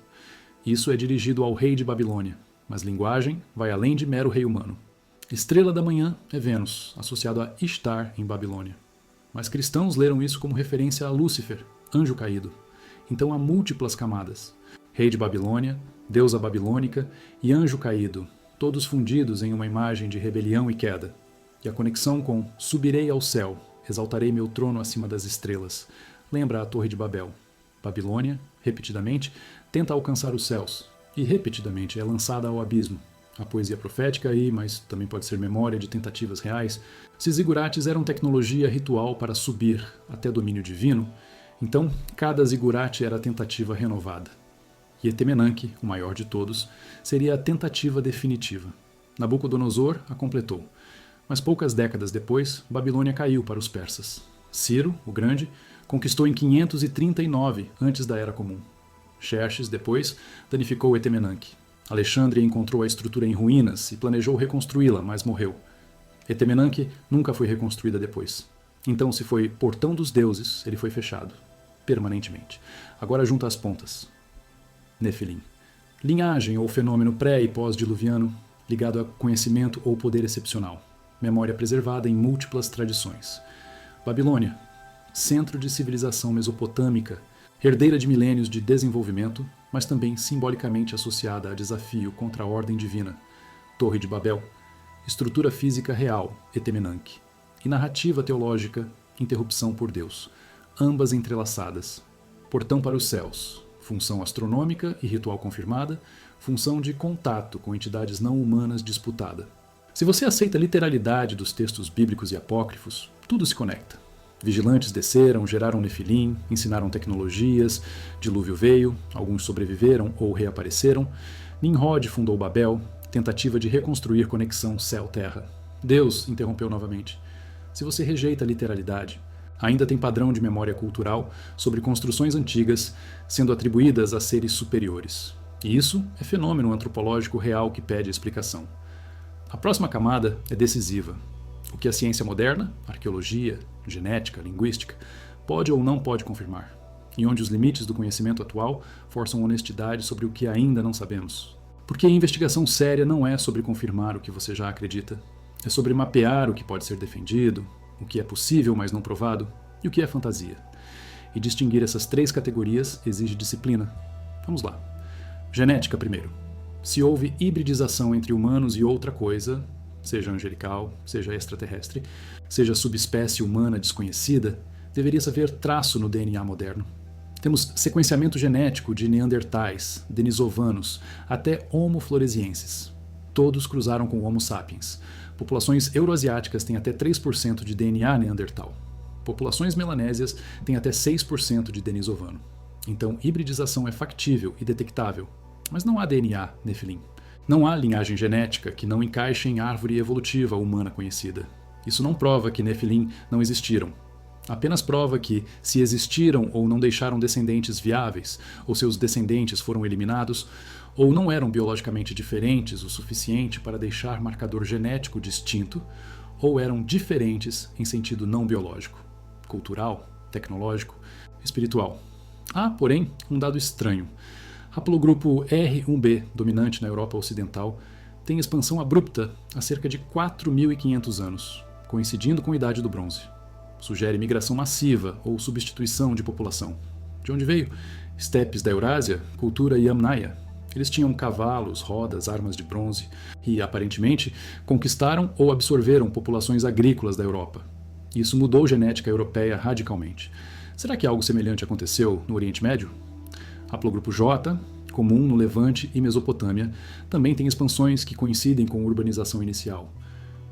Isso é dirigido ao rei de Babilônia, mas linguagem vai além de mero rei humano. Estrela da manhã é Vênus, associado a Ishtar em Babilônia. Mas cristãos leram isso como referência a Lúcifer, anjo caído. Então há múltiplas camadas. Rei de Babilônia, deusa babilônica e anjo caído, todos fundidos em uma imagem de rebelião e queda. E a conexão com subirei ao céu, exaltarei meu trono acima das estrelas, lembra a Torre de Babel. Babilônia, repetidamente, tenta alcançar os céus, e repetidamente é lançada ao abismo. A poesia profética aí, mas também pode ser memória de tentativas reais. Se zigurates eram tecnologia ritual para subir até domínio divino, então cada zigurate era tentativa renovada. E Etemenanque, o maior de todos, seria a tentativa definitiva. Nabucodonosor a completou. Mas poucas décadas depois, Babilônia caiu para os persas. Ciro, o Grande, conquistou em 539, antes da Era Comum. Xerxes, depois, danificou Etemenanque. Alexandre encontrou a estrutura em ruínas e planejou reconstruí-la, mas morreu. Etemenanque nunca foi reconstruída depois. Então, se foi portão dos deuses, ele foi fechado. Permanentemente. Agora junta as pontas. Nefilim. Linhagem ou fenômeno pré- e pós-diluviano, ligado a conhecimento ou poder excepcional. Memória preservada em múltiplas tradições. Babilônia. Centro de civilização mesopotâmica, herdeira de milênios de desenvolvimento, mas também simbolicamente associada a desafio contra a ordem divina. Torre de Babel. Estrutura física real, Etemenanque. E narrativa teológica, interrupção por Deus. Ambas entrelaçadas. Portão para os céus. Função astronômica e ritual confirmada. Função de contato com entidades não humanas disputada. Se você aceita a literalidade dos textos bíblicos e apócrifos, tudo se conecta. Vigilantes desceram, geraram Nefilim, ensinaram tecnologias, dilúvio veio, alguns sobreviveram ou reapareceram, Nimrod fundou Babel, tentativa de reconstruir conexão céu-terra. Deus interrompeu novamente. Se você rejeita a literalidade, ainda tem padrão de memória cultural sobre construções antigas sendo atribuídas a seres superiores. E isso é fenômeno antropológico real que pede explicação. A próxima camada é decisiva. O que a ciência moderna, arqueologia, genética, linguística, pode ou não pode confirmar, e onde os limites do conhecimento atual forçam honestidade sobre o que ainda não sabemos. Porque a investigação séria não é sobre confirmar o que você já acredita, é sobre mapear o que pode ser defendido, o que é possível, mas não provado, e o que é fantasia. E distinguir essas três categorias exige disciplina. Vamos lá. Genética primeiro. Se houve hibridização entre humanos e outra coisa, seja angelical, seja extraterrestre, seja subespécie humana desconhecida, deveria haver traço no DNA moderno. Temos sequenciamento genético de neandertais, denisovanos, até homo floresienses. Todos cruzaram com Homo sapiens. Populações euroasiáticas têm até 3% de DNA neandertal. Populações melanésias têm até 6% de denisovano. Então, hibridização é factível e detectável, mas não há DNA Nefilim. Não há linhagem genética que não encaixe em árvore evolutiva humana conhecida. Isso não prova que Nefilim não existiram. Apenas prova que, se existiram ou não deixaram descendentes viáveis, ou seus descendentes foram eliminados, ou não eram biologicamente diferentes o suficiente para deixar marcador genético distinto, ou eram diferentes em sentido não biológico, cultural, tecnológico, espiritual. Há, porém, um dado estranho. Haplogrupo R1b, dominante na Europa Ocidental, tem expansão abrupta há cerca de 4.500 anos, coincidindo com a Idade do Bronze. Sugere migração massiva ou substituição de população. De onde veio? Estepes da Eurásia, cultura Yamnaya. Eles tinham cavalos, rodas, armas de bronze e, aparentemente, conquistaram ou absorveram populações agrícolas da Europa. Isso mudou a genética europeia radicalmente. Será que algo semelhante aconteceu no Oriente Médio? Haplogrupo J, comum no Levante e Mesopotâmia, também tem expansões que coincidem com a urbanização inicial.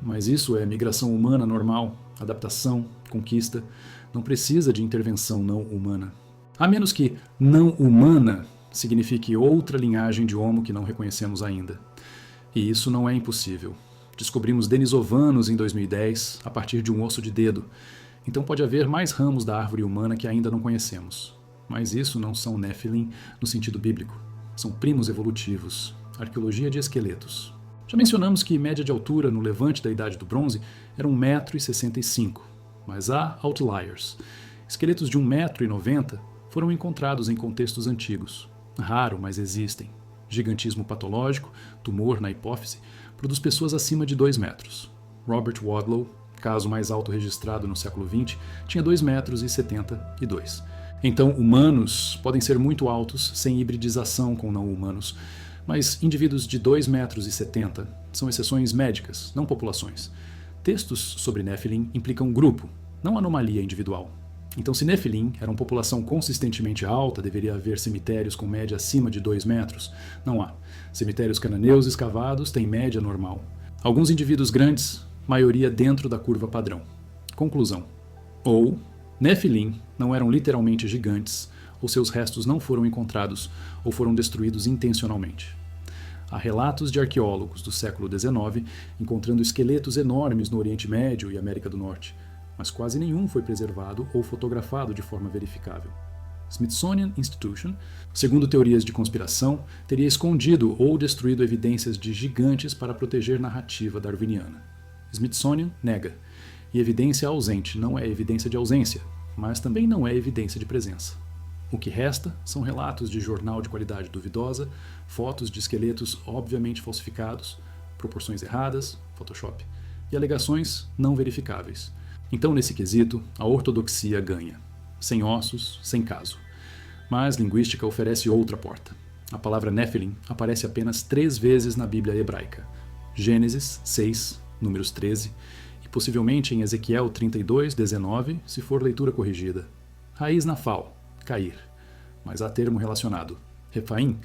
Mas isso é migração humana normal, adaptação, conquista, não precisa de intervenção não humana. A menos que não humana signifique outra linhagem de Homo que não reconhecemos ainda. E isso não é impossível. Descobrimos denisovanos em 2010 a partir de um osso de dedo, então pode haver mais ramos da árvore humana que ainda não conhecemos. Mas isso não são Nephilim no sentido bíblico. São primos evolutivos, arqueologia de esqueletos. Já mencionamos que média de altura no Levante da Idade do Bronze era 1,65 m, mas há outliers. Esqueletos de 1,90 m foram encontrados em contextos antigos. Raro, mas existem. Gigantismo patológico, tumor na hipófise, produz pessoas acima de 2 metros. Robert Wadlow, caso mais alto registrado no século XX, tinha 2,72 m. Então, humanos podem ser muito altos sem hibridização com não-humanos, mas indivíduos de 2,70 m são exceções médicas, não populações. Textos sobre Nephilim implicam grupo, não anomalia individual. Então, se Nephilim eram população consistentemente alta, deveria haver cemitérios com média acima de 2 metros. Não há. Cemitérios cananeus escavados têm média normal. Alguns indivíduos grandes, maioria dentro da curva padrão. Conclusão. Ou Nephilim não eram literalmente gigantes, ou seus restos não foram encontrados ou foram destruídos intencionalmente. Há relatos de arqueólogos do século XIX encontrando esqueletos enormes no Oriente Médio e América do Norte, mas quase nenhum foi preservado ou fotografado de forma verificável. Smithsonian Institution, segundo teorias de conspiração, teria escondido ou destruído evidências de gigantes para proteger narrativa darwiniana. Smithsonian nega, e evidência ausente não é evidência de ausência, mas também não é evidência de presença. O que resta são relatos de jornal de qualidade duvidosa, fotos de esqueletos obviamente falsificados, proporções erradas, Photoshop, e alegações não verificáveis. Então, nesse quesito, a ortodoxia ganha. Sem ossos, sem caso. Mas linguística oferece outra porta. A palavra Nephilim aparece apenas 3 vezes na Bíblia hebraica. Gênesis 6, números 13, e possivelmente em Ezequiel 32, 19, se for leitura corrigida. Raiz nafal, cair. Mas há termo relacionado. Refaim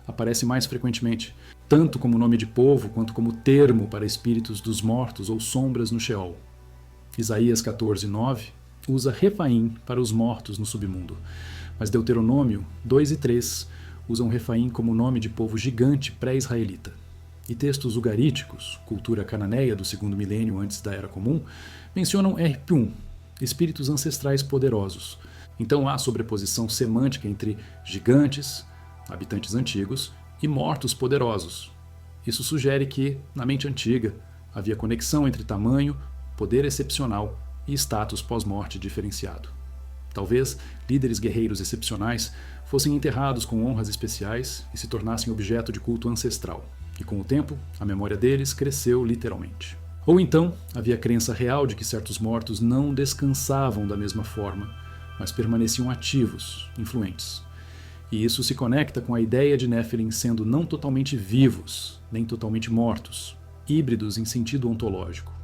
aparece mais frequentemente, tanto como nome de povo quanto como termo para espíritos dos mortos ou sombras no Sheol. Isaías 14, 9 usa Refaim para os mortos no submundo, mas Deuteronômio 2 e 3 usam Refaim como nome de povo gigante pré-israelita. E textos ugaríticos, cultura cananeia do 2º milênio antes da Era Comum, mencionam Erpum, espíritos ancestrais poderosos. Então há sobreposição semântica entre gigantes, habitantes antigos, e mortos poderosos. Isso sugere que, na mente antiga, havia conexão entre tamanho, poder excepcional e status pós-morte diferenciado. Talvez líderes guerreiros excepcionais fossem enterrados com honras especiais e se tornassem objeto de culto ancestral, e com o tempo, a memória deles cresceu literalmente. Ou então, havia crença real de que certos mortos não descansavam da mesma forma, mas permaneciam ativos, influentes. E isso se conecta com a ideia de Nephilim sendo não totalmente vivos, nem totalmente mortos, híbridos em sentido ontológico.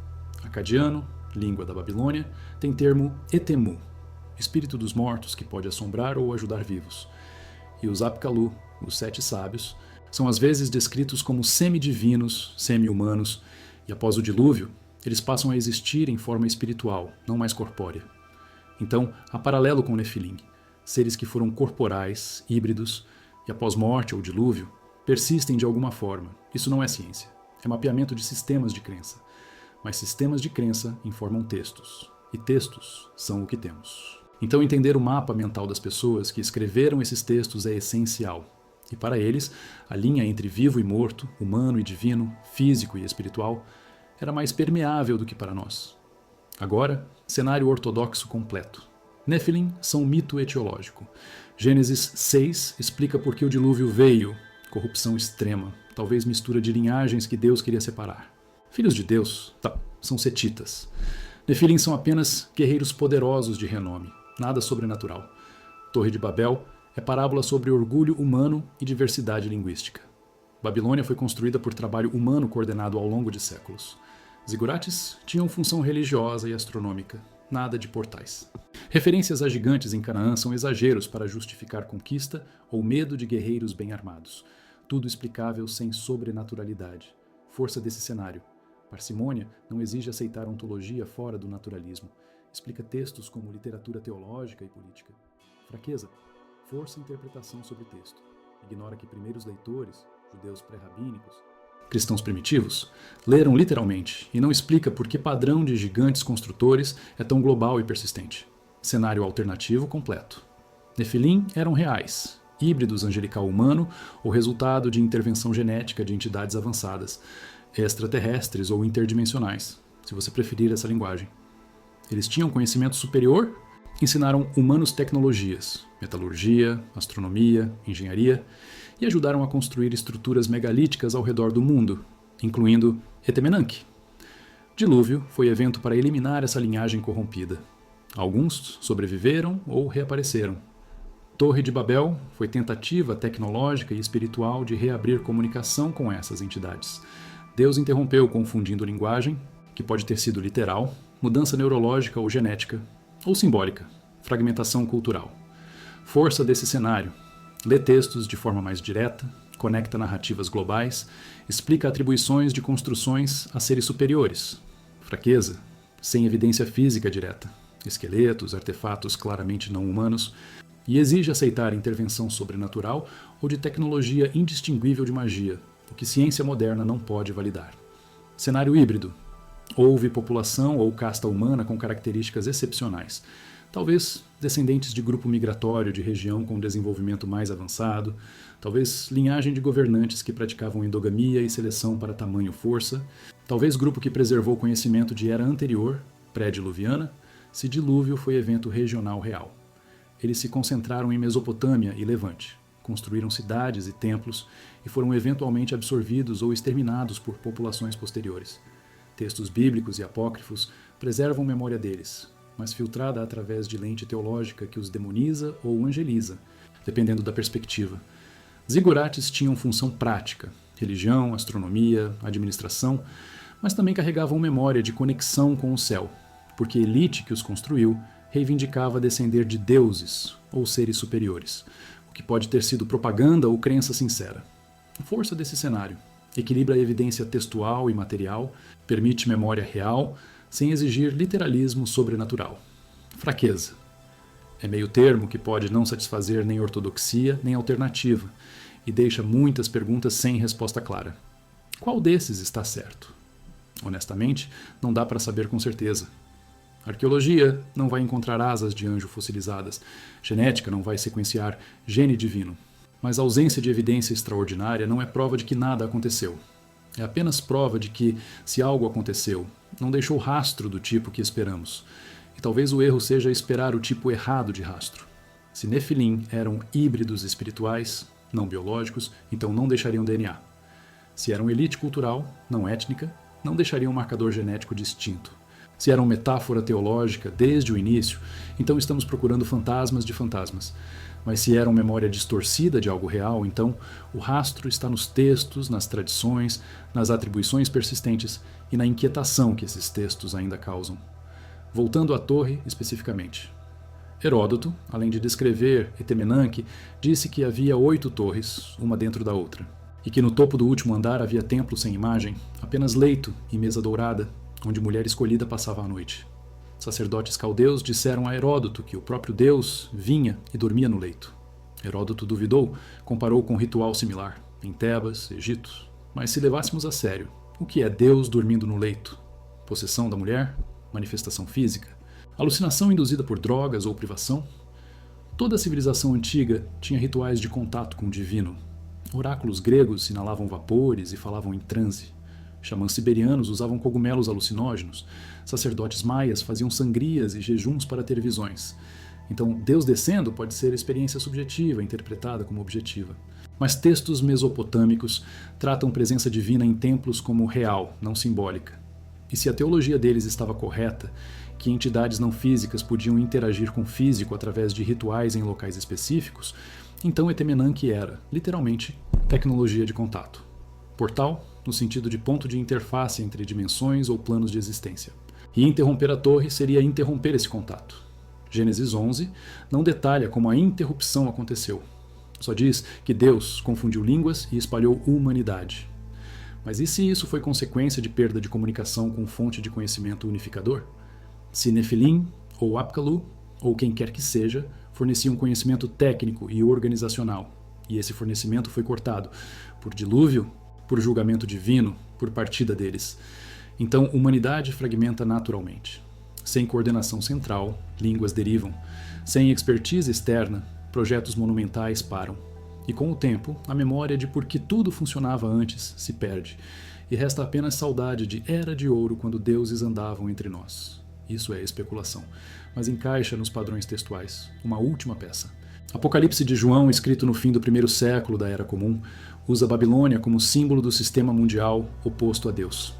Acadiano, língua da Babilônia, tem termo Etemu, espírito dos mortos que pode assombrar ou ajudar vivos. E os Apkalu, os 7 sábios, são às vezes descritos como semidivinos, semi-humanos, e após o dilúvio, eles passam a existir em forma espiritual, não mais corpórea. Então, há paralelo com Nephilim, seres que foram corporais, híbridos, e após morte ou dilúvio, persistem de alguma forma. Isso não é ciência, é mapeamento de sistemas de crença. Mas sistemas de crença informam textos. e textos são o que temos. Então entender o mapa mental das pessoas que escreveram esses textos é essencial. E para eles, a linha entre vivo e morto, humano e divino, físico e espiritual, era mais permeável do que para nós. Agora, cenário ortodoxo completo. Nefilim são um mito etiológico. Gênesis 6 explica por que o dilúvio veio, corrupção extrema, talvez mistura de linhagens que Deus queria separar. Filhos de Deus, são setitas. Nefilim são apenas guerreiros poderosos de renome, nada sobrenatural. Torre de Babel é parábola sobre orgulho humano e diversidade linguística. Babilônia foi construída por trabalho humano coordenado ao longo de séculos. Zigurates tinham função religiosa e astronômica, nada de portais. Referências a gigantes em Canaã são exageros para justificar conquista ou medo de guerreiros bem armados. Tudo explicável sem sobrenaturalidade. Força desse cenário. Parcimônia não exige aceitar ontologia fora do naturalismo. Explica textos como literatura teológica e política. Fraqueza. Força interpretação sobre texto. Ignora que primeiros leitores, judeus pré-rabínicos, cristãos primitivos, leram literalmente e não explica por que padrão de gigantes construtores é tão global e persistente. Cenário alternativo completo. Nefilim eram reais, híbridos angelical-humano ou resultado de intervenção genética de entidades avançadas, extraterrestres ou interdimensionais, se você preferir essa linguagem. Eles tinham conhecimento superior, ensinaram humanos tecnologias, metalurgia, astronomia, engenharia, e ajudaram a construir estruturas megalíticas ao redor do mundo, incluindo Etemenanque. Dilúvio foi evento para eliminar essa linhagem corrompida. Alguns sobreviveram ou reapareceram. Torre de Babel foi tentativa tecnológica e espiritual de reabrir comunicação com essas entidades. Deus interrompeu confundindo linguagem, que pode ter sido literal, mudança neurológica ou genética, ou simbólica, fragmentação cultural. Força desse cenário. Lê textos de forma mais direta, conecta narrativas globais, explica atribuições de construções a seres superiores. Fraqueza, sem evidência física direta, esqueletos, artefatos claramente não humanos, e exige aceitar intervenção sobrenatural ou de tecnologia indistinguível de magia, o que ciência moderna não pode validar. Cenário híbrido. Houve população ou casta humana com características excepcionais, talvez descendentes de grupo migratório de região com desenvolvimento mais avançado, talvez linhagem de governantes que praticavam endogamia e seleção para tamanho-força, talvez grupo que preservou conhecimento de era anterior, pré-diluviana, se dilúvio foi evento regional real. Eles se concentraram em Mesopotâmia e Levante, construíram cidades e templos e foram eventualmente absorvidos ou exterminados por populações posteriores. Textos bíblicos e apócrifos preservam memória deles, mas filtrada através de lente teológica que os demoniza ou angeliza, dependendo da perspectiva. Zigurates tinham função prática, religião, astronomia, administração, mas também carregavam memória de conexão com o céu, porque a elite que os construiu reivindicava descender de deuses ou seres superiores, o que pode ter sido propaganda ou crença sincera. A força desse cenário equilibra a evidência textual e material, permite memória real, sem exigir literalismo sobrenatural. Fraqueza. É meio termo que pode não satisfazer nem ortodoxia nem alternativa, e deixa muitas perguntas sem resposta clara. Qual desses está certo? Honestamente, não dá para saber com certeza. Arqueologia não vai encontrar asas de anjo fossilizadas, genética não vai sequenciar gene divino. Mas a ausência de evidência extraordinária não é prova de que nada aconteceu. É apenas prova de que, se algo aconteceu, não deixou rastro do tipo que esperamos. E talvez o erro seja esperar o tipo errado de rastro. Se Nefilim eram híbridos espirituais, não biológicos, então não deixariam DNA. Se eram elite cultural, não étnica, não deixariam um marcador genético distinto. Se eram metáfora teológica desde o início, então estamos procurando fantasmas de fantasmas. Mas se eram memória distorcida de algo real, então o rastro está nos textos, nas tradições, nas atribuições persistentes e na inquietação que esses textos ainda causam. Voltando à torre especificamente. Heródoto, além de descrever Etemenanque, disse que havia 8 torres, uma dentro da outra, e que no topo do último andar havia templo sem imagem, apenas leito e mesa dourada, onde mulher escolhida passava a noite. Sacerdotes caldeus disseram a Heródoto que o próprio Deus vinha e dormia no leito. Heródoto duvidou, comparou com um ritual similar, em Tebas, Egito. Mas se levássemos a sério, o que é Deus dormindo no leito? Possessão da mulher? Manifestação física? Alucinação induzida por drogas ou privação? Toda a civilização antiga tinha rituais de contato com o divino. Oráculos gregos inalavam vapores e falavam em transe. Xamãs siberianos usavam cogumelos alucinógenos. Sacerdotes maias faziam sangrias e jejuns para ter visões. Então, Deus descendo pode ser experiência subjetiva, interpretada como objetiva. Mas textos mesopotâmicos tratam presença divina em templos como real, não simbólica. E se a teologia deles estava correta, que entidades não físicas podiam interagir com o físico através de rituais em locais específicos, então Etemenanke era, literalmente, tecnologia de contato. Portal, no sentido de ponto de interface entre dimensões ou planos de existência. E interromper a torre seria interromper esse contato. Gênesis 11 não detalha como a interrupção aconteceu. Só diz que Deus confundiu línguas e espalhou humanidade. Mas e se isso foi consequência de perda de comunicação com fonte de conhecimento unificador? Se Nefilim, ou Apkallu, ou quem quer que seja, forneciam conhecimento técnico e organizacional, e esse fornecimento foi cortado por dilúvio, por julgamento divino, por partida deles, então humanidade fragmenta naturalmente. Sem coordenação central, línguas derivam. Sem expertise externa, projetos monumentais param. E com o tempo, a memória de por que tudo funcionava antes se perde, e resta apenas saudade de era de ouro quando deuses andavam entre nós. Isso é especulação, mas encaixa nos padrões textuais. Uma última peça. Apocalipse de João, escrito no fim do primeiro século da Era Comum, usa a Babilônia como símbolo do sistema mundial oposto a Deus.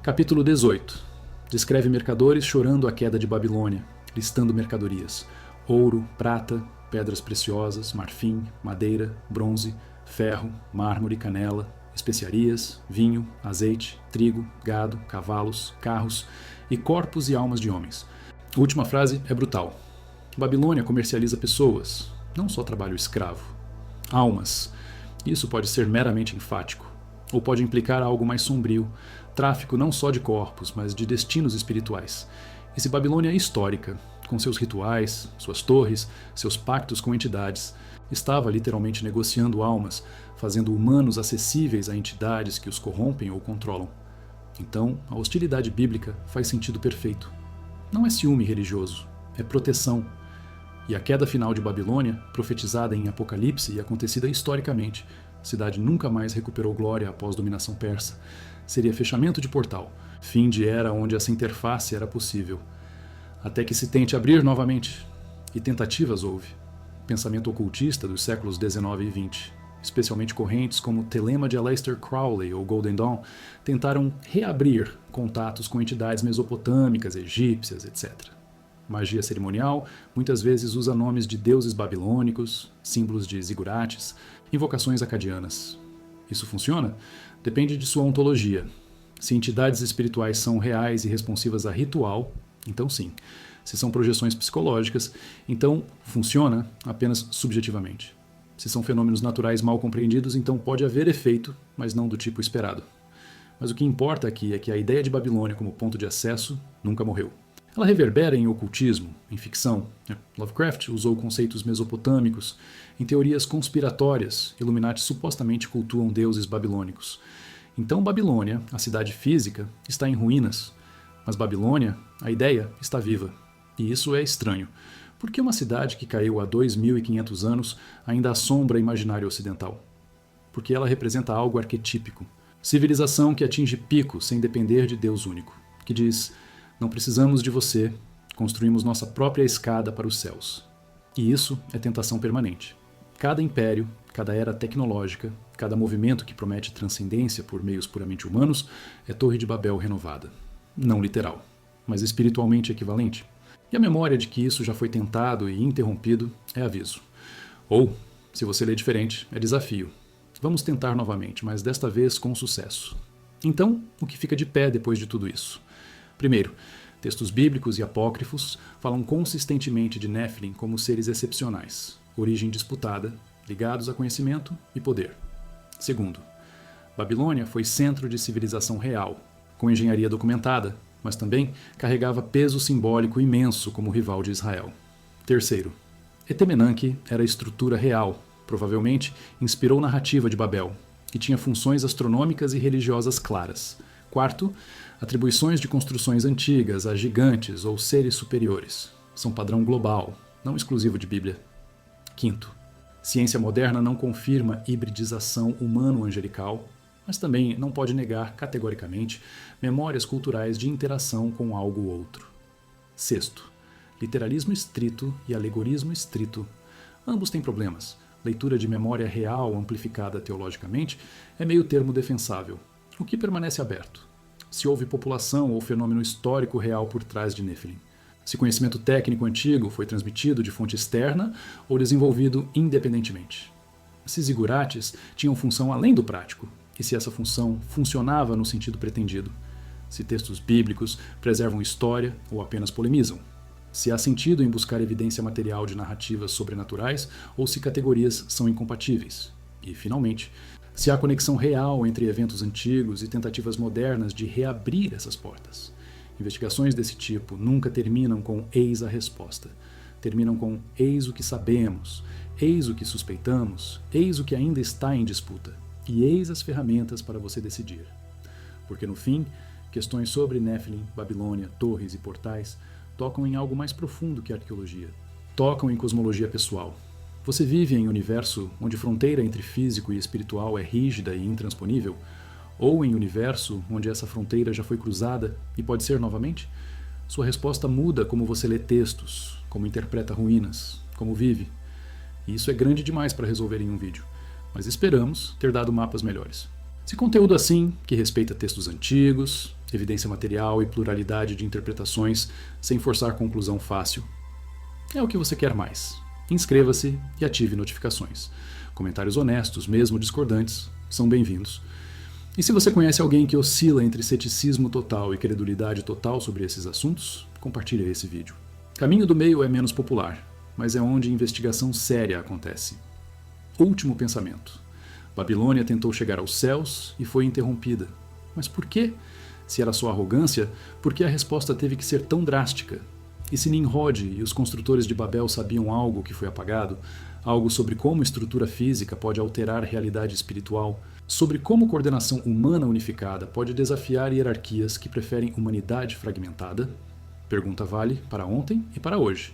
Capítulo 18. Descreve mercadores chorando a queda de Babilônia, listando mercadorias: ouro, prata, pedras preciosas, marfim, madeira, bronze, ferro, mármore, canela, especiarias, vinho, azeite, trigo, gado, cavalos, carros e corpos e almas de homens. A última frase é brutal. Babilônia comercializa pessoas, não só trabalho escravo. Almas. Isso pode ser meramente enfático, ou pode implicar algo mais sombrio, tráfico não só de corpos, mas de destinos espirituais. E se Babilônia histórica, com seus rituais, suas torres, seus pactos com entidades, estava literalmente negociando almas, fazendo humanos acessíveis a entidades que os corrompem ou controlam, então a hostilidade bíblica faz sentido perfeito. Não é ciúme religioso, é proteção. E a queda final de Babilônia, profetizada em Apocalipse e acontecida historicamente, a cidade nunca mais recuperou glória após dominação persa, seria fechamento de portal, fim de era onde essa interface era possível, até que se tente abrir novamente. E tentativas houve. Pensamento ocultista dos séculos XIX e XX, especialmente correntes como Telema de Aleister Crowley ou Golden Dawn, tentaram reabrir contatos com entidades mesopotâmicas, egípcias, etc. Magia cerimonial muitas vezes usa nomes de deuses babilônicos, símbolos de zigurates, invocações acadianas. Isso funciona? Depende de sua ontologia. Se entidades espirituais são reais e responsivas a ritual, então sim. Se são projeções psicológicas, então funciona apenas subjetivamente. Se são fenômenos naturais mal compreendidos, então pode haver efeito, mas não do tipo esperado. Mas o que importa aqui é que a ideia de Babilônia como ponto de acesso nunca morreu. Ela reverbera em ocultismo, em ficção. Lovecraft usou conceitos mesopotâmicos. Em teorias conspiratórias, Illuminati supostamente cultuam deuses babilônicos. Então Babilônia, a cidade física, está em ruínas. Mas Babilônia, a ideia, está viva. E isso é estranho. Por que uma cidade que caiu há 2.500 anos ainda assombra o imaginário ocidental? Porque ela representa algo arquetípico. Civilização que atinge pico sem depender de Deus único. Que diz: não precisamos de você, construímos nossa própria escada para os céus. E isso é tentação permanente. Cada império, cada era tecnológica, cada movimento que promete transcendência por meios puramente humanos é Torre de Babel renovada. Não literal, mas espiritualmente equivalente. E a memória de que isso já foi tentado e interrompido é aviso. Ou, se você lê diferente, é desafio. Vamos tentar novamente, mas desta vez com sucesso. Então, o que fica de pé depois de tudo isso? Primeiro, textos bíblicos e apócrifos falam consistentemente de Nephilim como seres excepcionais, origem disputada, ligados a conhecimento e poder. Segundo, Babilônia foi centro de civilização real, com engenharia documentada, mas também carregava peso simbólico imenso como rival de Israel. Terceiro, Etemenanke era estrutura real, provavelmente inspirou narrativa de Babel, que tinha funções astronômicas e religiosas claras, Quarto, atribuições de construções antigas a gigantes ou seres superiores. São padrão global, não exclusivo de Bíblia. Quinto, ciência moderna não confirma hibridização humano-angelical, mas também não pode negar categoricamente memórias culturais de interação com algo ou outro. Sexto, literalismo estrito e alegorismo estrito. Ambos têm problemas. Leitura de memória real amplificada teologicamente é meio termo defensável, o que permanece aberto. Se houve população ou fenômeno histórico real por trás de Nephilim. Se conhecimento técnico antigo foi transmitido de fonte externa ou desenvolvido independentemente. Se zigurates tinham função além do prático, e se essa função funcionava no sentido pretendido. Se textos bíblicos preservam história ou apenas polemizam. Se há sentido em buscar evidência material de narrativas sobrenaturais ou se categorias são incompatíveis. E, finalmente, se há conexão real entre eventos antigos e tentativas modernas de reabrir essas portas. Investigações desse tipo nunca terminam com eis a resposta. Terminam com eis o que sabemos, eis o que suspeitamos, eis o que ainda está em disputa, e eis as ferramentas para você decidir. Porque no fim, questões sobre Nephilim, Babilônia, torres e portais tocam em algo mais profundo que a arqueologia. Tocam em cosmologia pessoal. Você vive em um universo onde a fronteira entre físico e espiritual é rígida e intransponível? Ou em um universo onde essa fronteira já foi cruzada e pode ser novamente? Sua resposta muda como você lê textos, como interpreta ruínas, como vive. E isso é grande demais para resolver em um vídeo, mas esperamos ter dado mapas melhores. Se conteúdo assim, que respeita textos antigos, evidência material e pluralidade de interpretações, sem forçar conclusão fácil, é o que você quer mais. Inscreva-se e ative notificações. Comentários honestos, mesmo discordantes, são bem-vindos. E se você conhece alguém que oscila entre ceticismo total e credulidade total sobre esses assuntos, compartilhe esse vídeo. Caminho do Meio é menos popular, mas é onde investigação séria acontece. Último pensamento. Babilônia tentou chegar aos céus e foi interrompida. Mas por quê? Se era só arrogância, por que a resposta teve que ser tão drástica? E se Nimrod e os construtores de Babel sabiam algo que foi apagado, algo sobre como estrutura física pode alterar a realidade espiritual, sobre como coordenação humana unificada pode desafiar hierarquias que preferem humanidade fragmentada? Pergunta vale para ontem e para hoje.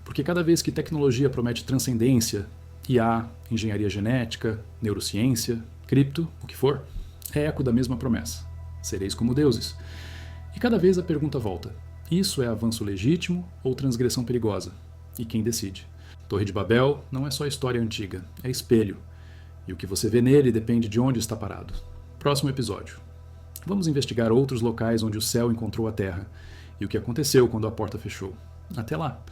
Porque cada vez que tecnologia promete transcendência, IA, engenharia genética, neurociência, cripto, o que for, é eco da mesma promessa. Sereis como deuses. E cada vez a pergunta volta. Isso é avanço legítimo ou transgressão perigosa? E quem decide? Torre de Babel não é só história antiga, é espelho. E o que você vê nele depende de onde está parado. Próximo episódio. Vamos investigar outros locais onde o céu encontrou a terra e o que aconteceu quando a porta fechou. Até lá!